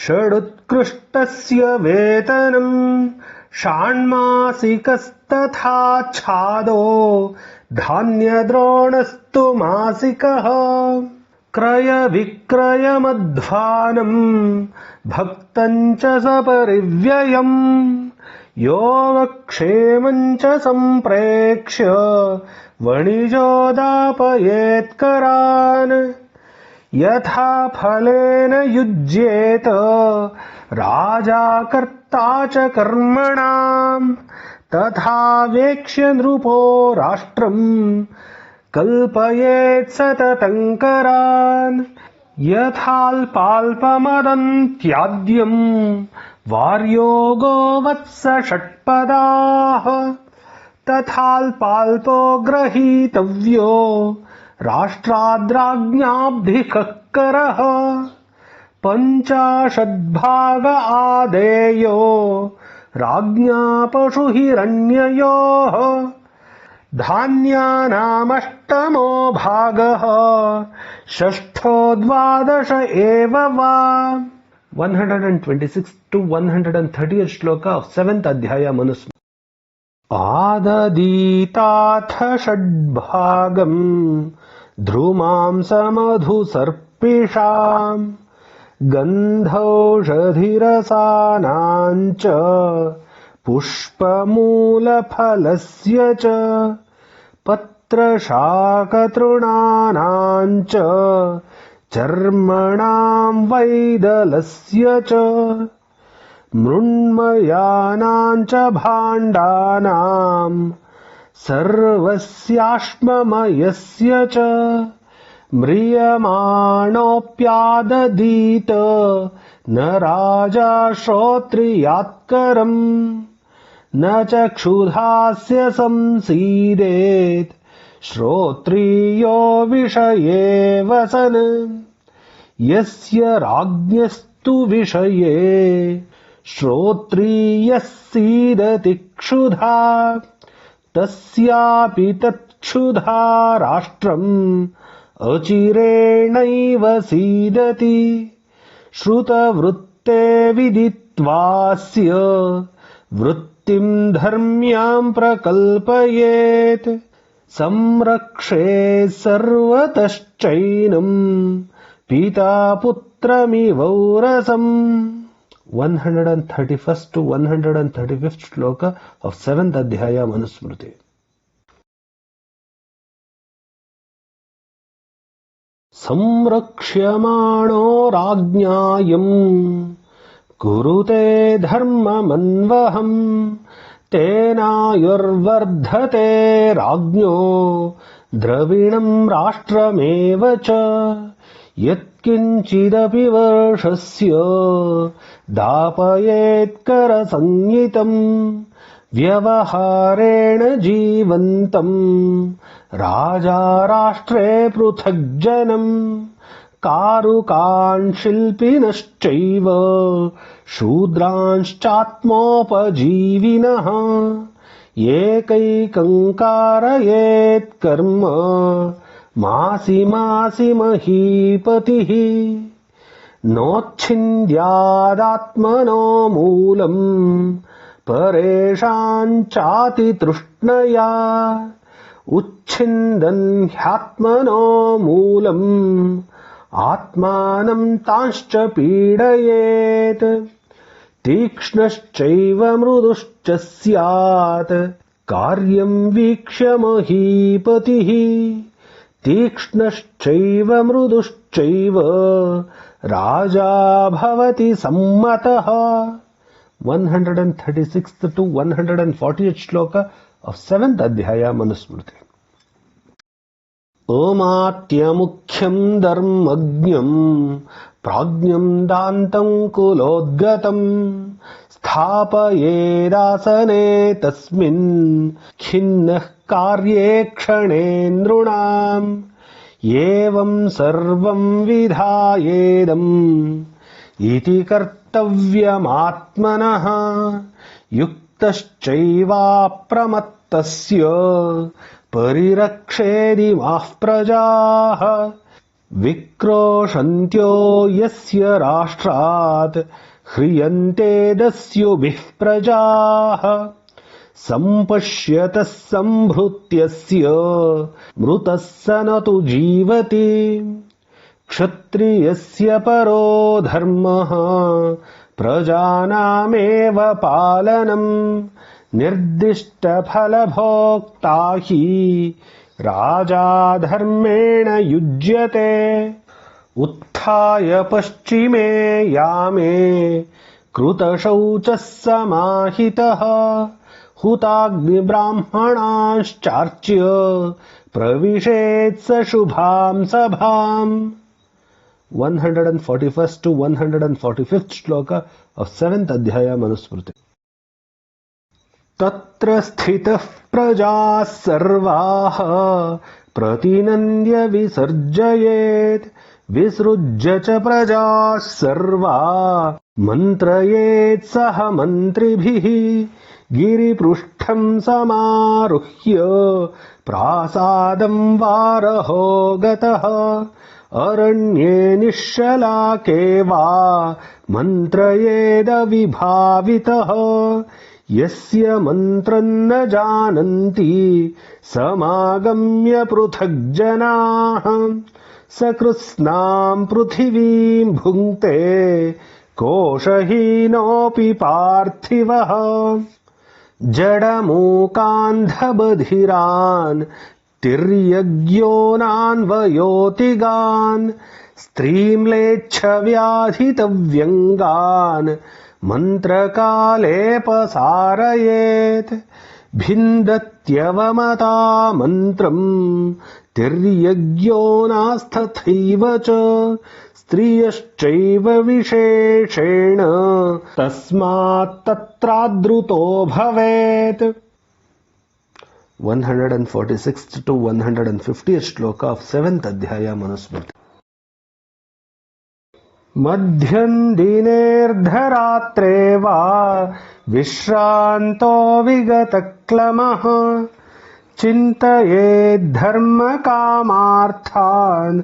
षडुत्कृष्टस्य वेतनम् षाण्मासिकस्तथा छादो धान्यद्रोणस्तु मासिकः. क्रयविक्रयमध्वानम् भक्तम् च सपरिव्ययम् योगक्षेमम् च सम्प्रेक्ष्य वणिजोदापयेत्करान्. यथा फलेन युज्येत राजा कर्ता च कर्मणाम् तथा वेक्ष्य नृपो राष्ट्रम् कल्पयेत् सततं करान्. यथाल्पाल्पमदन्त्याद्यम् वार्यो गोवत्स षट्पदाः तथाल्पाल्पो ग्रहीतव्यो राष्ट्राद्राज्ञाब्धिकः करः. 50 आदेयो राज्ञा पशुहिरण्ययोः धान्यानामष्टमो भागः षष्ठो 12 एव वा. 126th to 130th shloka of 7th adhyaya Manusmriti. आददीताथ षड्भागम् ध्रुमांसमधुसर्पिषाम् गन्धौषधिरसानाम् च पुष्पमूलफलस्य च पत्रशाकतृणानाम् च चर्मणाम् वैदलस्य च मृण्मयानाम् च भाण्डानाम् सर्वस्याश्ममयस्य च म्रियमाणोऽप्यादधीत न राजा श्रोत्रियात्करम् न चक्षुधास्य संसीदेत् श्रोत्रियो विषये वसन् यस्य राज्ञस्तु विषये श्रोत्रियः सीदति क्षुधा तस्यापि तत्क्षुधा राष्ट्रम् अचिरेणैव सीदति श्रुतवृत्ते विदित्वास्य वृत्तिम् धर्म्याम् प्रकल्पयेत् संरक्षेत् सर्वतश्चैनम् पिता पुत्रमिवौरसम् 131st to 135th shloka of 7th adhyaya Manusmriti. संरक्ष्यमाणो राज्ञायम् कुरुते धर्ममन्वहम् तेनायुर्वर्धते राज्ञो द्रविणम् राष्ट्रमेव च यत्किञ्चिदपि वर्षस्य दापयेत्करसंज्ञितम् व्यवहारेण जीवन्तम् राजा राष्ट्रे पृथग्जनम् कारुकान् शिल्पिनश्चैव शूद्रांश्चात्मोपजीविनः एकैकम् कारयेत् कर्म मासि मासि महीपतिः नोच्छिन्द्यादात्मनो मूलम् परेषाम् चातितृष्णया उच्छिन्दन् ह्यात्मनो मूलम् आत्मानम् तांश्च पीडयेत् तीक्ष्णश्चैव मृदुश्च स्यात् कार्यम् वीक्ष्य महीपतिः तीक्ष्णश्चैव मृदुश्चैव राजा भवति सम्मतः 136th to 140th shloka of 7th adhyaya Manusmriti. ओमात्यमुख्यम् धर्मज्ञम् प्राज्ञम् दान्तम् कुलोद्गतम् स्थापयेदासने तस्मिन् खिन्नः कार्ये क्षणे नृणाम् एवम् सर्वम् विधायेदम् इति कर्तव्यमात्मनः युक्तश्चैवाप्रमत्तस्य परिरक्षेदिमाः प्रजाः विक्रोशन्त्यो यस्य राष्ट्रात् ह्रियन्ते दस्युभिः प्रजाः सम्पश्यतः सम्भृत्यस्य मृतः स न तु जीवति क्षत्रियस्य परो धर्मः प्रजानामेव पालनम् निर्दिष्टफलभोक्ता हि राजा धर्मेण युज्यते उत्थाय पश्चिमे यामे कृतशौचः समाहितः हुताग्निब्राह्मणाश्चार्च्य प्रविशेत् स शुभाम् सभाम् 141st to 145th shloka of 7th adhyaya Manusmriti. तत्र स्थितः प्रजाः सर्वाः प्रतिनन्द्य विसर्जयेत् विसृज्य च प्रजाः सर्वा मन्त्रयेत् सह मन्त्रिभिः गिरिपृष्ठम् समारुह्य प्रासादम् वारहो गतः अरण्ये निश्शलाके वा मन्त्रयेदविभावितः यस्य मन्त्रम् न जानन्ति समागम्य पृथग्जनाः स कृत्स्नाम् पृथिवीम् भुङ्क्ते कोशहीनोऽपि पार्थिवः जडमूकान्धबधिरान् तिर्यग्योनान्वयोतिगान् स्त्रीम्लेच्छव्याधितव्यङ्गान् मन्त्रकालेऽपसारयेत् भिन्दत्यवमता मन्त्रम् तिर्यज्ञो नास्तथैव च स्त्रियश्चैव विशेषेण तस्मात् तत्रादृतो भवेत्. 146th to 150th shloka of 7th adhyaya Manusmriti. मध्यम् दिनेऽर्धरात्रे वा विश्रान्तो विगतक्लमः चिन्तयेद्धर्मकामार्थान्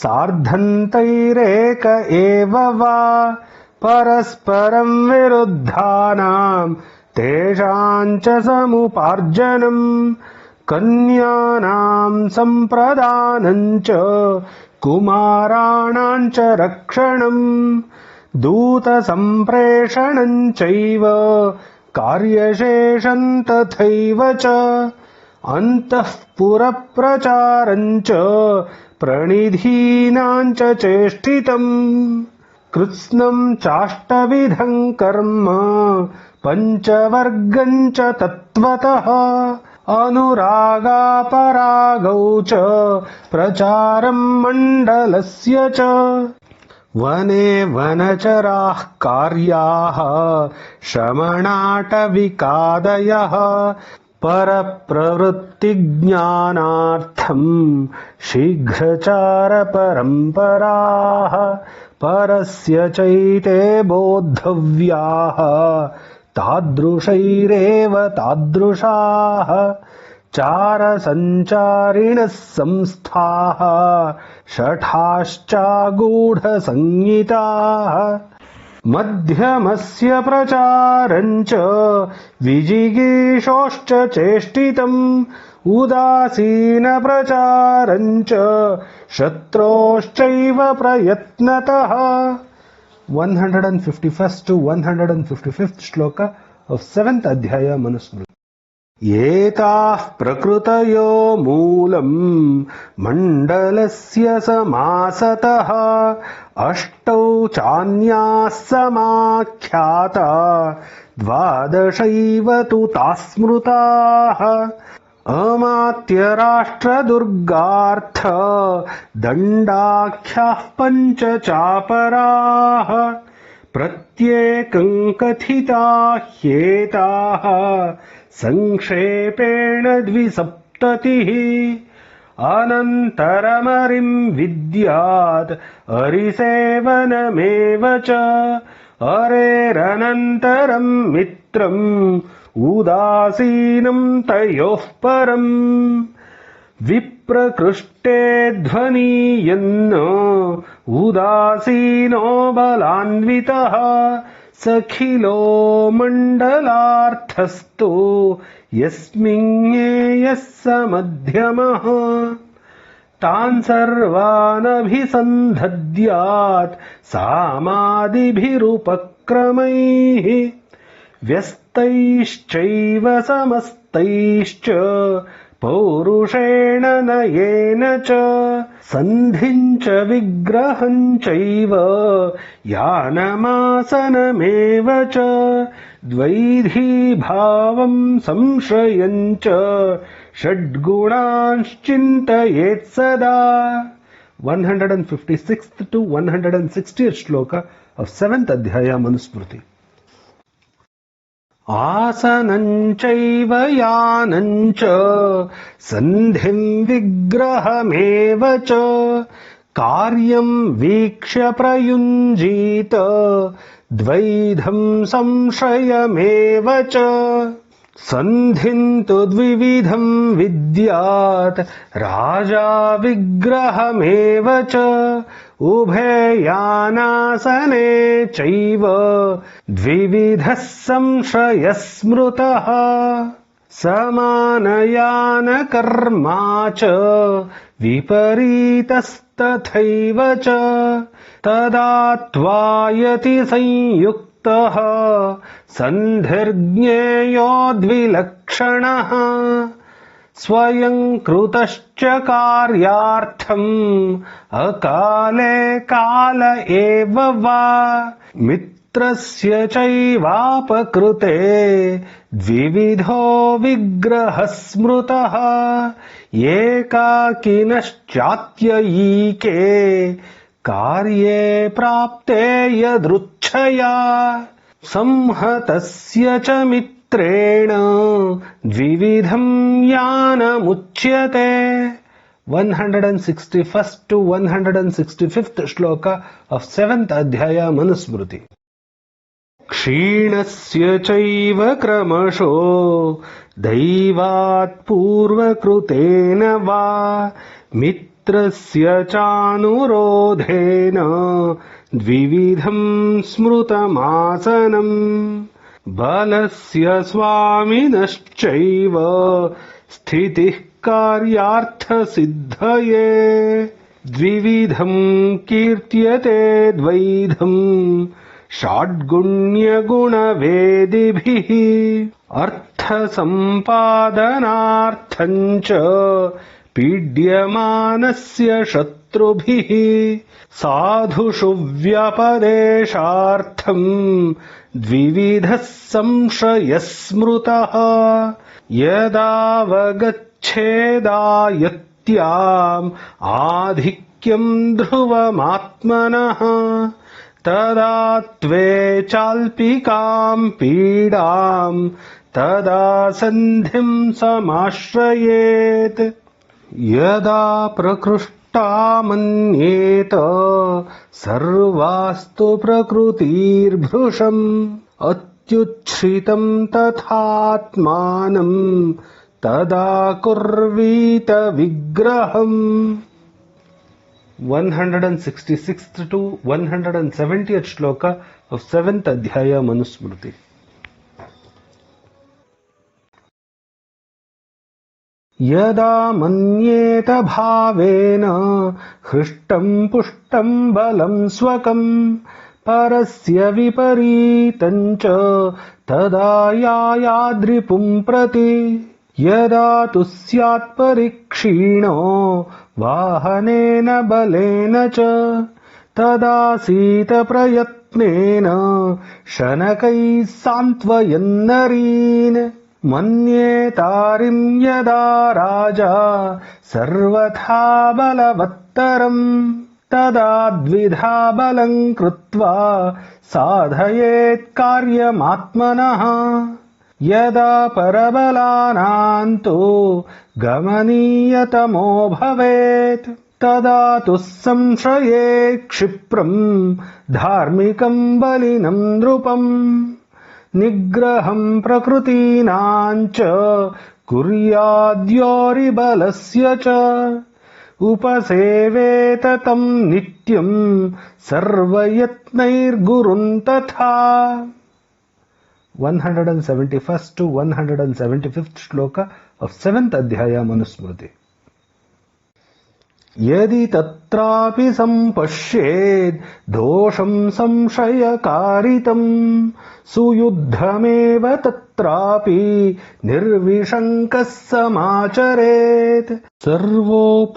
सार्धन्तैरेक एव वा परस्परं विरुद्धानां तेषां च समुपार्जनम् कन्यानां सम्प्रदानं च कुमाराणां च रक्षणम् दूतसम्प्रेषणं चैव कार्यशेषं तथैव च अन्तःपुरप्रचारं च प्रणिधीनां च चेष्टितम् कृत्स्नं चाष्टविधं कर्म पञ्चवर्गं च तत्त्वतः अनुरागापरागौ च प्रचारं मण्डलस्य च वने वनचराः कार्याः श्रमणाटविकादयः परप्रवृत्तिज्ञानार्थं शीघ्रचारपरम्पराः परस्य चैते बोद्धव्याः तादृशैरेव तादृशाः चारसञ्चारिणः संस्थाः शठाश्चागूढसंहिताः मध्यमस्य प्रचारं च विजिगीषोश्च चेष्टितम् उदासीनप्रचारं च शत्रोश्चैव प्रयत्नतः. 151st to 155th shloka of 7th adhyaya Manusmriti. एताः प्रकृतयो मूलम् मण्डलस्य समासतः अष्टौ चान्याः समाख्याता द्वादशैव तु ताः स्मृताः अमात्यराष्ट्रदुर्गार्थ दण्डाख्याः पञ्च चापराः प्रत्येकं कथिता ह्येताः संक्षेपेण द्विसप्ततिः अनन्तरमरिं विद्यात् अरिसेवनमेव च अरेरनन्तरं मित्रम् उदासीनं तयोः परम् विप्रकृष्टे ध्वनीयन्न उदासीनो बलान्वितः सखिलो मण्डलार्थस्तु यस्मिन्नेयः स मध्यमः तान् सर्वानभिसन्धद्यात् सामादिभिरुपक्रमैः व्यस्तैश्चैव समस्तैश्च पौरुषेण नयेन च सन्धिं च विग्रहं चैव यानमासनमेव च द्वैधीभावं संश्रयं च षड्गुणांश्चिन्तयेत् सदा. 156th to 160th shloka of 7th adhyaya Manusmriti. आसनं चैव यानं च सन्धिं विग्रहमेव च कार्यं वीक्ष्य प्रयुञ्जीत द्वैधं संशयमेव च सन्धिं तु द्विविधं विद्यात् राजा विग्रहमेव च उभययानासने चैव द्विविधः संशयः स्मृतः समानयानकर्मा च विपरीतस्तथैव च तदा त्वायति संयुक्तः सन्धिर्ज्ञेयो द्विलक्षणः स्वयं कृतश्च कार्यार्थम् अकाले काल एव वा मित्रस्य चैवापकृते द्विविधो विग्रहः स्मृतः एकाकिनश्चात्ययीके कार्ये प्राप्ते यदृच्छया संहतस्य च मित्रेण द्विविधं ज्ञानमुच्यते 161st to 165th shloka of 7th adhyaya Manusmriti. क्षीणस्य चैव क्रमशो दैवात् पूर्वकृतेन वा मित्रस्य चानुरोधेन द्विविधं स्मृतमासनम् बलस्य स्वामिनश्चैव स्थितिः कार्यार्थसिद्धये द्विविधं कीर्त्यते द्वैधं षड्गुण्यगुणवेदिभिः अर्थसम्पादनार्थं च पीड्यमानस्य शत्रुभिः साधुषु व्यपदेशार्थं द्विविधः संशयः स्मृतः यदावगच्छेदायत्याम् आधिक्यं ध्रुवमात्मनः तदा त्वे चाल्पिकां पीडां तदा सन्धिं समाश्रयेत् यदा प्रकृष्टा मन्येत सर्वास्तु प्रकृतिर्भृशम् अत्युच्छ्रितं तथात्मानं तदा कुर्वीत विग्रहम् 166th to 170th shloka of 7th adhyaya Manusmriti. यदा मन्येत भावेन हृष्टं पुष्टं बलं स्वकं परस्य विपरीतं च तदा यायाद्रिपुं प्रति यदा तु स्यात् परिक्षीणो वाहनेन बलेन च तदासीत प्रयत्नेन शनकैः सान्त्वयन्नरीन् मन्येतारिं यदा राजा सर्वथा बलवत्तरम् तदा द्विधा बलं कृत्वा साधयेत् कार्यमात्मनः यदा परबलानान्तु गमनीयतमो भवेत् तदा तु संशये क्षिप्रं धार्मिकं बलिनं नृपम् निग्रहं प्रकृतीनां च कुर्याद्योरिबलस्य च उपसेवेत तं नित्यं सर्वयत्नैर्गुरुं तथा 171st to 175th shloka of 7th adhyaya Manusmriti. यदि तत्रापि सम्पश्येद् दोषं संशयकारितं सुयुद्धमेव तत्रापि निर्विशङ्कः समाचरेत् सर्वोपायैस्तथा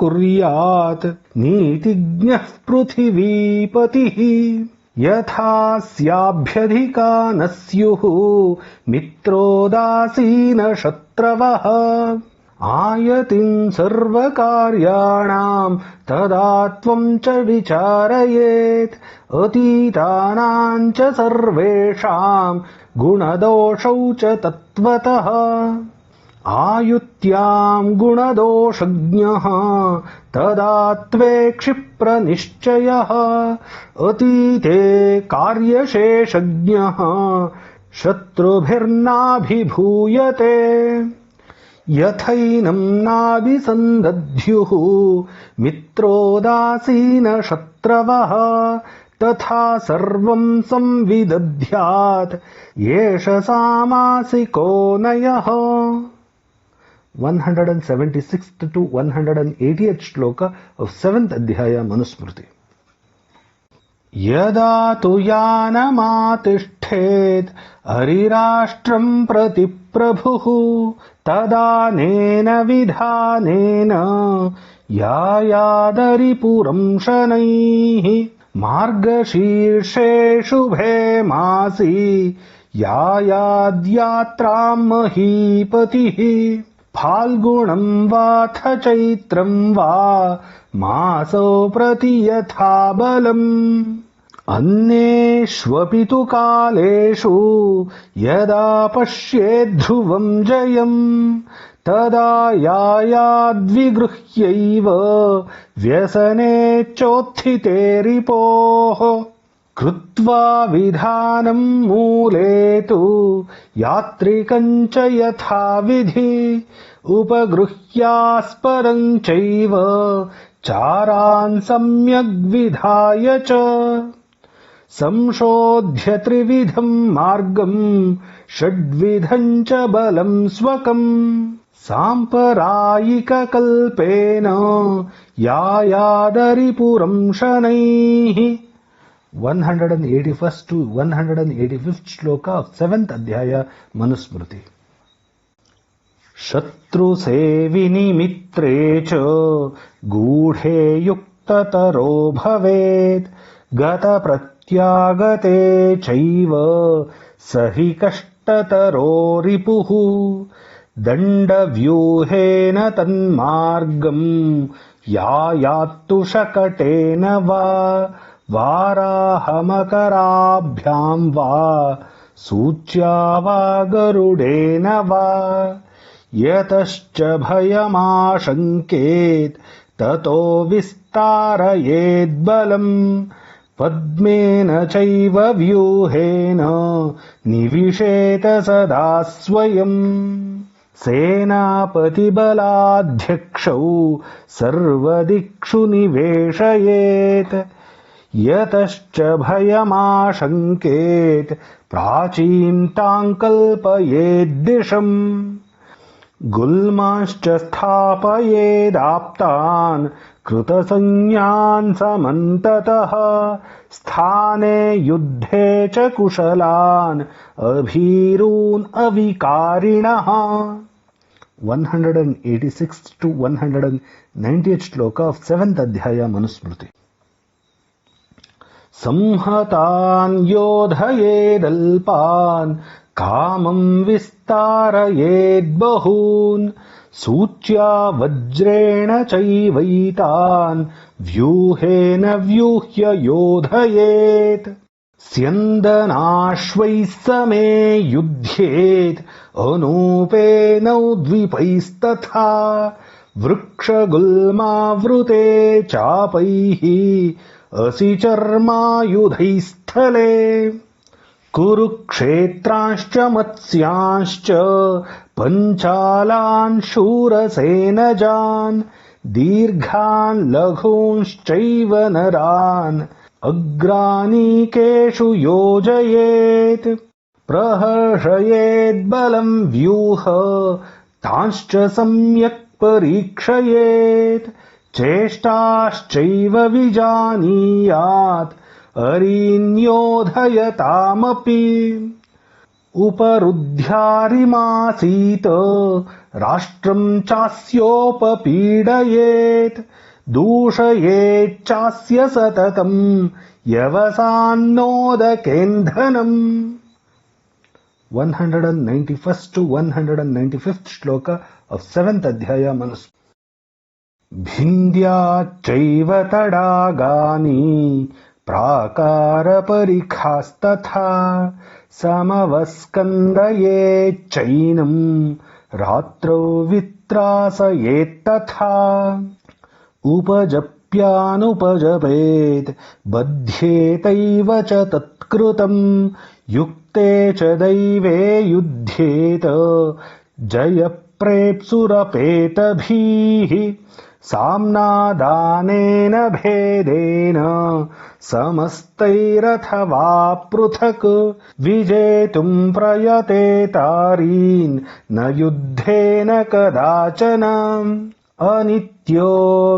कुर्यात् नीतिज्ञः पृथिवीपतिः यथा स्याभ्यधिका न स्युः मित्रोदासीन शत्रवः आयतिं सर्वकार्याणां तदा त्वं च विचारयेत् अतीतानां च सर्वेषां गुणदोषौ च तत्त्वतः आयुत्यां गुणदोषज्ञः तदा त्वे क्षिप्रनिश्चयः अतीते कार्यशेषज्ञः शत्रुभिर्नाभिभूयते यथैनं नाभिसन्दध्युः मित्रोदासीन शत्रवः तथा सर्वं संविदध्यात् एष सामासिको नयः 176th to 180th shloka of 7th adhyaya Manusmriti. यदा तु यानमातिष्ठेत् हरिराष्ट्रं प्रति प्रभुः तदानेन विधानेन यायादरिपुरं शनैः मार्गशीर्षे शुभे मासि यायाद्यात्रां महीपतिः फाल्गुणं वाथ चैत्रं वा मासो प्रति यथा बलम् अन्येष्वपि तु कालेषु यदा पश्येद्ध्रुवं जयम् तदा यायाद्विगृह्यैव व्यसनेच्छोत्थिते रिपोः कृत्वा विधानं मूले तु यात्रिकं च यथाविधि उपगृह्यास्परं चैव चारान् सम्यग्विधाय च संशोध्य त्रिविधं मार्गं षड्विधं च बलं स्वकम् साम्प्रदायिककल्पेन यायादरिपुरं शनैः 181st to 185th श्लोका of 7th अध्याय मनुस्मृति शत्रुसेविनि मित्रे च गूढे युक्ततरो भवेत् गतप्रत्यागते चैव स हि कष्टतरो रिपुः दण्डव्यूहेन तन्मार्गम् यायात्तु शकटेन वा वाराहमकराभ्यां वा सूच्या वा गरुडेन वा यतश्च भयमाशङ्केत् ततो विस्तारयेद्बलम् पद्मेन चैव व्यूहेन निविशेत सदा स्वयम् सेनापतिबलाध्यक्षौ सर्वदिक्षु निवेशयेत् यतश्च भयमाशङ्केत् प्राचीन्तां कल्पयेद्दिशम् गुल्मांश्च स्थापयेदाप्तान् कृतसंज्ञान् समन्ततः स्थाने युद्धे च कुशलान् अभीरून् अविकारिणः 186th to 190th श्लोका of 7th अध्याय मनुस्मृति संहतान् योधयेदल्पान् कामं विस्तारयेद्बहून् सूच्या वज्रेण चैवैतान् व्यूहेन व्यूह्य योधयेत् स्यन्दनाश्वैः समे युध्येत् अनूपेनौ द्विपैस्तथा वृक्षगुल्मावृते चापैः असि चर्मायुधैस्थले कुरुक्षेत्रांश्च मत्स्यांश्च पञ्चालान् शूरसेनजान् दीर्घान् लघूंश्चैव नरान् अग्रानीकेषु योजयेत् प्रहर्षयेद्बलं व्यूह तांश्च सम्यक् परीक्षयेत् चेष्टाश्चैव विजानीयात् अरीन्योधयतामपि उपरुद्ध्यारिमासीत राष्ट्रं चास्योपपीडयेत् दूषयेच्चास्य सततं यवसान्नोदकेन्धनम् 191st to 195th श्लोका of 7th अध्याय मनुस्मृति भिन्द्याच्चैव तडागानि प्राकारपरिखास्तथा समवस्कन्दयेच्चैनं रात्रौ वित्रासयेत्तथा उपजप्यानुपजपेत् बध्येतैव च तत्कृतं युक्ते च दैवे युध्येत जयप्रेप्सुरपेतभिः साम्नादानेन भेदेन समस्तैरथवा पृथक् विजेतुं प्रयतेतारीन् न युद्धेन कदाचन अनित्यो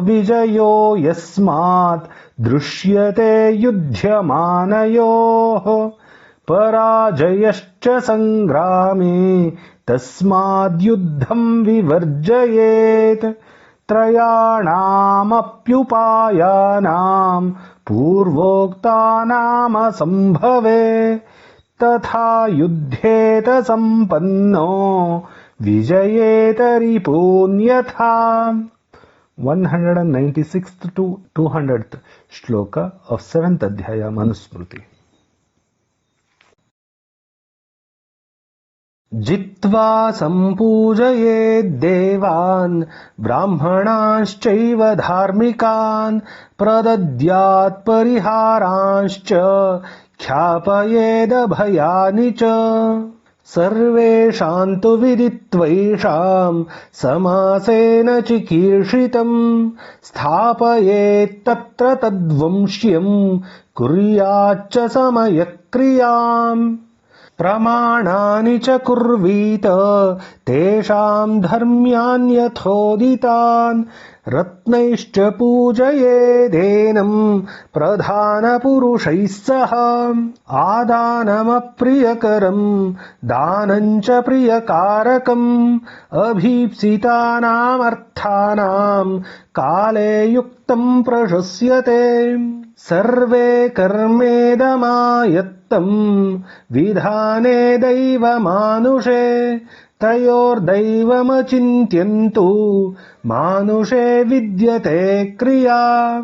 विजयो यस्मात् दृश्यते युध्यमानयोः पराजयश्च सङ्ग्रामे तस्माद्युद्धं विवर्जयेत् त्रयाणामप्युपायानां पूर्वोक्तानाम संभवे तथा युध्येत संपन्नो विजयेत रिपून्यथा. 196th to 200th shloka of 7th adhyaya Manusmriti. जित्वा सम्पूजयेद्देवान् ब्राह्मणांश्चैव धार्मिकान् प्रदद्यात् परिहारांश्च ख्यापयेदभयानि च. सर्वेषां तु विदित्वैषां समासेन चिकीर्षितम् स्थापयेत्तत्र तद्वंश्यम् कुर्याच्च समयक्रियाम्. प्रमाणानि च कुर्वीत तेषां धर्म्यान्यथोदितान् रत्नैश्च पूजयेदेनं प्रधानपुरुषैः सह. आदानमप्रियकरं दानं च प्रियकारकम् अभीप्सितानामर्थानां काले युक्तं प्रशस्यते. सर्वे कर्मेदमायत्तं विधाने दैवमानुषे तयोर्दैवमचिन्त्यन्तु मानुषे विद्यते क्रिया.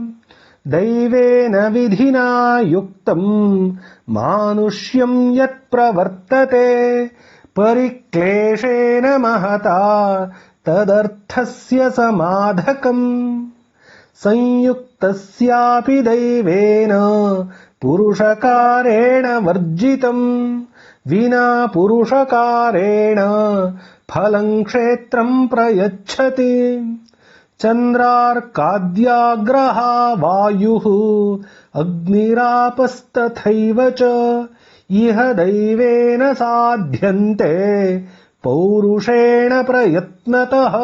दैवेन विधिना युक्तं मानुष्यं यत्प्रवर्तते परिक्लेशेन महता तदर्थस्य समाधकम्. संयुक्तस्यापि दैवेन पुरुषकारेण वर्जितम् विना पुरुषकारेण फलं क्षेत्रं प्रयच्छति. चन्द्रार्काद्याग्रहा वायुः अग्निरापस्तथैव च इह दैवेन साध्यन्ते पौरुषेण प्रयत्नतः.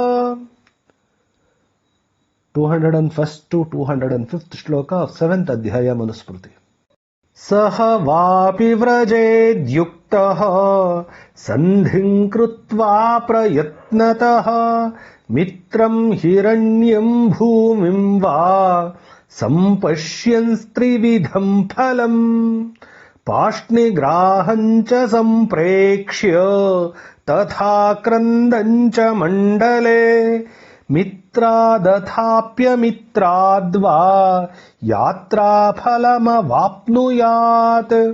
201st to 205th shloka of 7th adhyaya Manusmriti. सह वापि व्रजेद्युक्तः सन्धिं कृत्वा प्रयत्नतः मित्रं हिरण्यं भूमिं वा सम्पश्यन् त्रिविधं फलम्. पाष्णिग्राहं च सम्प्रेक्ष्य तथा क्रन्दं च मण्डले मित्रादथाप्यमित्राद्वा यात्राफलमवाप्नुयात्.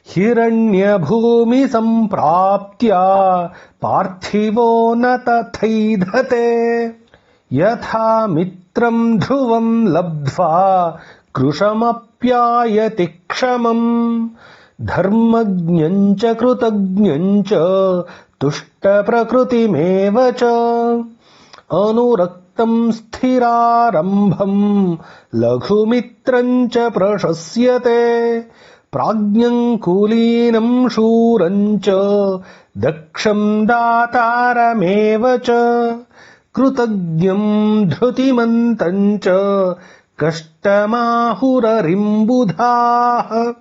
हिरण्यभूमिसम्प्राप्त्या पार्थिवो न तथैधते यथा मित्रं ध्रुवं लब्ध्वा कृशमप्यायति क्षमम्. धर्मज्ञं च कृतज्ञं च तुष्टप्रकृतिमेव च अनुरक्तं स्थिरारम्भं लघुमित्रं च प्रशस्यते. प्राज्ञं कुलीनं शूरं च दक्षं दातारमेव च कृतज्ञं धृतिमन्तं च कष्टमाहुररिम्बुधाः.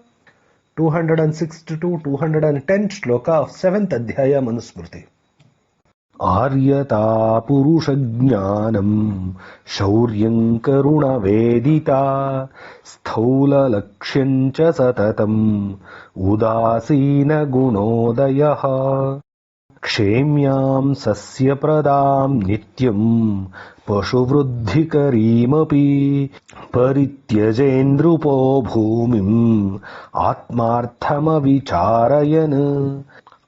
206th to 210th shloka of 7th adhyaya Manusmriti. आर्यता पुरुषज्ञानं शौर्यं करुणवेदिता स्थौललक्ष्यं च सततम् उदासीनगुणोदयः. क्षेम्यां सस्यप्रदां नित्यं पशुवृद्धिकरीमपि परित्यजेन्द्रुपो भूमिम् आत्मार्थमविचारयन्.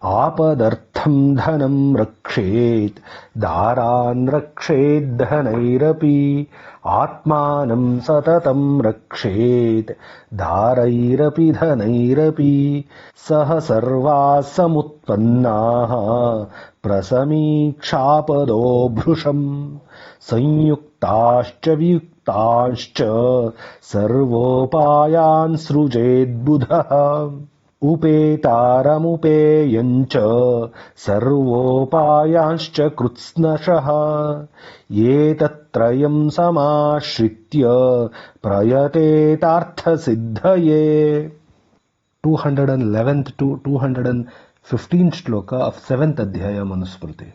आपदर्थं धनं रक्षेत् दारान् रक्षेद्धनैरपि आत्मानं सततं रक्षेत् दारैरपि धनैरपि. सह सर्वाः समुत्पन्नाः प्रसमीक्षापदो भृशम् संयुक्ताश्च वियुक्ताश्च सर्वोपायान् सृजेद्बुधः. उपेतारमुपेयं च सर्वोपायांश्च कृत्स्नशः एतत्त्रयं समाश्रित्य प्रयतेतार्थसिद्धये. 211th to 215th shloka of 7th adhyaya Manusmriti.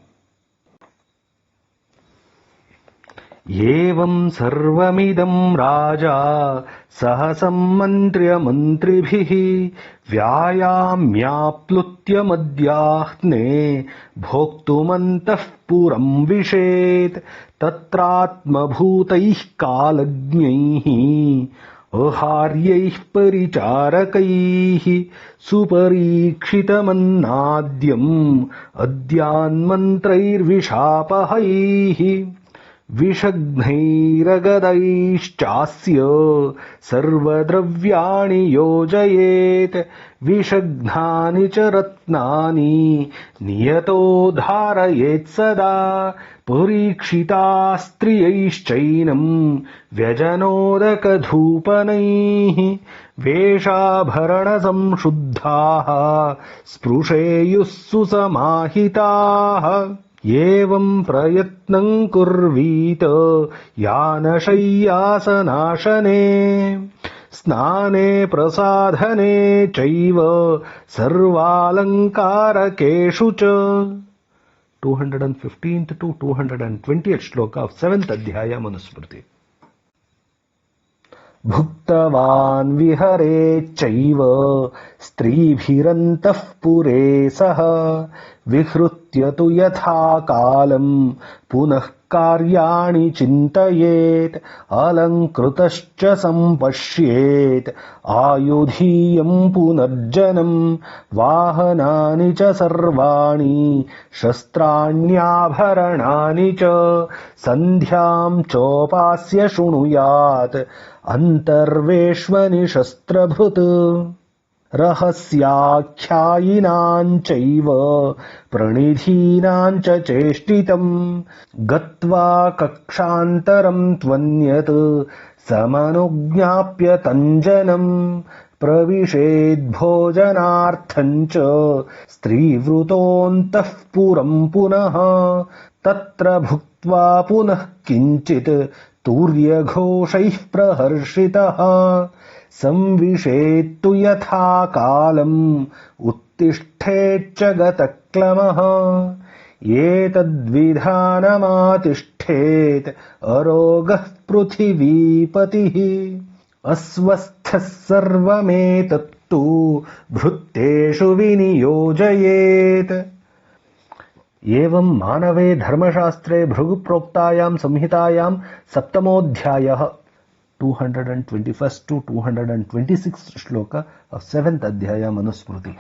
एवं सर्वमिदं राजा सहसम्मन्त्र्य मन्त्रिभिः व्यायाम्याप्लुत्य मद्याह्ने भोक्तुमन्तः पुरं विशेत् तत्रात्मभूतैः कालज्ञैः अहार्यैः परिचारकैः सुपरीक्षितमन्नाद्यम् अद्यान्मन्त्रैर्विशापहैः विषघ्नैरगदैश्चास्य सर्वद्रव्याणि योजयेत् विषघ्नानि च रत्नानि नियतो धारयेत् सदा परीक्षितास्त्रियैश्चैनम् व्यजनोदकधूपनैः वेषाभरणसंशुद्धाः स्पृशेयुः सुसमाहिताः एवं प्रयत्नं कुर्वीत यानशय्यासनाशने स्नाने प्रसाधने चैव सर्वालङ्कारकेषु च 215th to 220th shloka of 7th अध्याय मनुस्मृति भुक्तवान् विहरेच्चैव स्त्रीभिरन्तः पुरे सः विहृत्य तु यथा कालम् पुनः कार्याणि चिन्तयेत् अलङ्कृतश्च सम्पश्येत् आयुधीयम् पुनर्जनम् वाहनानि च सर्वाणि शस्त्राण्याभरणानि च सन्ध्याम् चोपास्य शृणुयात् अन्तर्वेश्वनि शस्त्रभृत् रहस्याख्यायिनाम् चैव प्रणिधीनाम् च चेष्टितम् गत्वा कक्षान्तरम् त्वन्यत् समनुज्ञाप्य तञ्जनम् प्रविशेद्भोजनार्थम् च स्त्रीवृतोऽन्तः पुरम् पुनः तत्र भुक्त्वा पुनः किञ्चित् तूर्यघोषैः प्रहर्षितः संविशेत्तु यथा कालम् उत्तिष्ठेच्च गतक्लमः एतद्विधानमातिष्ठेत् अरोगः पृथिवीपतिः अस्वस्थः सर्वमेतत्तु भृत्येषु विनियोजयेत् एवं मानवे धर्मशास्त्रे भृगुप्रोक्तायां संहितायां सप्तमोऽध्यायः 221st to 226th shloka of 7th अध्याय मनुस्मृति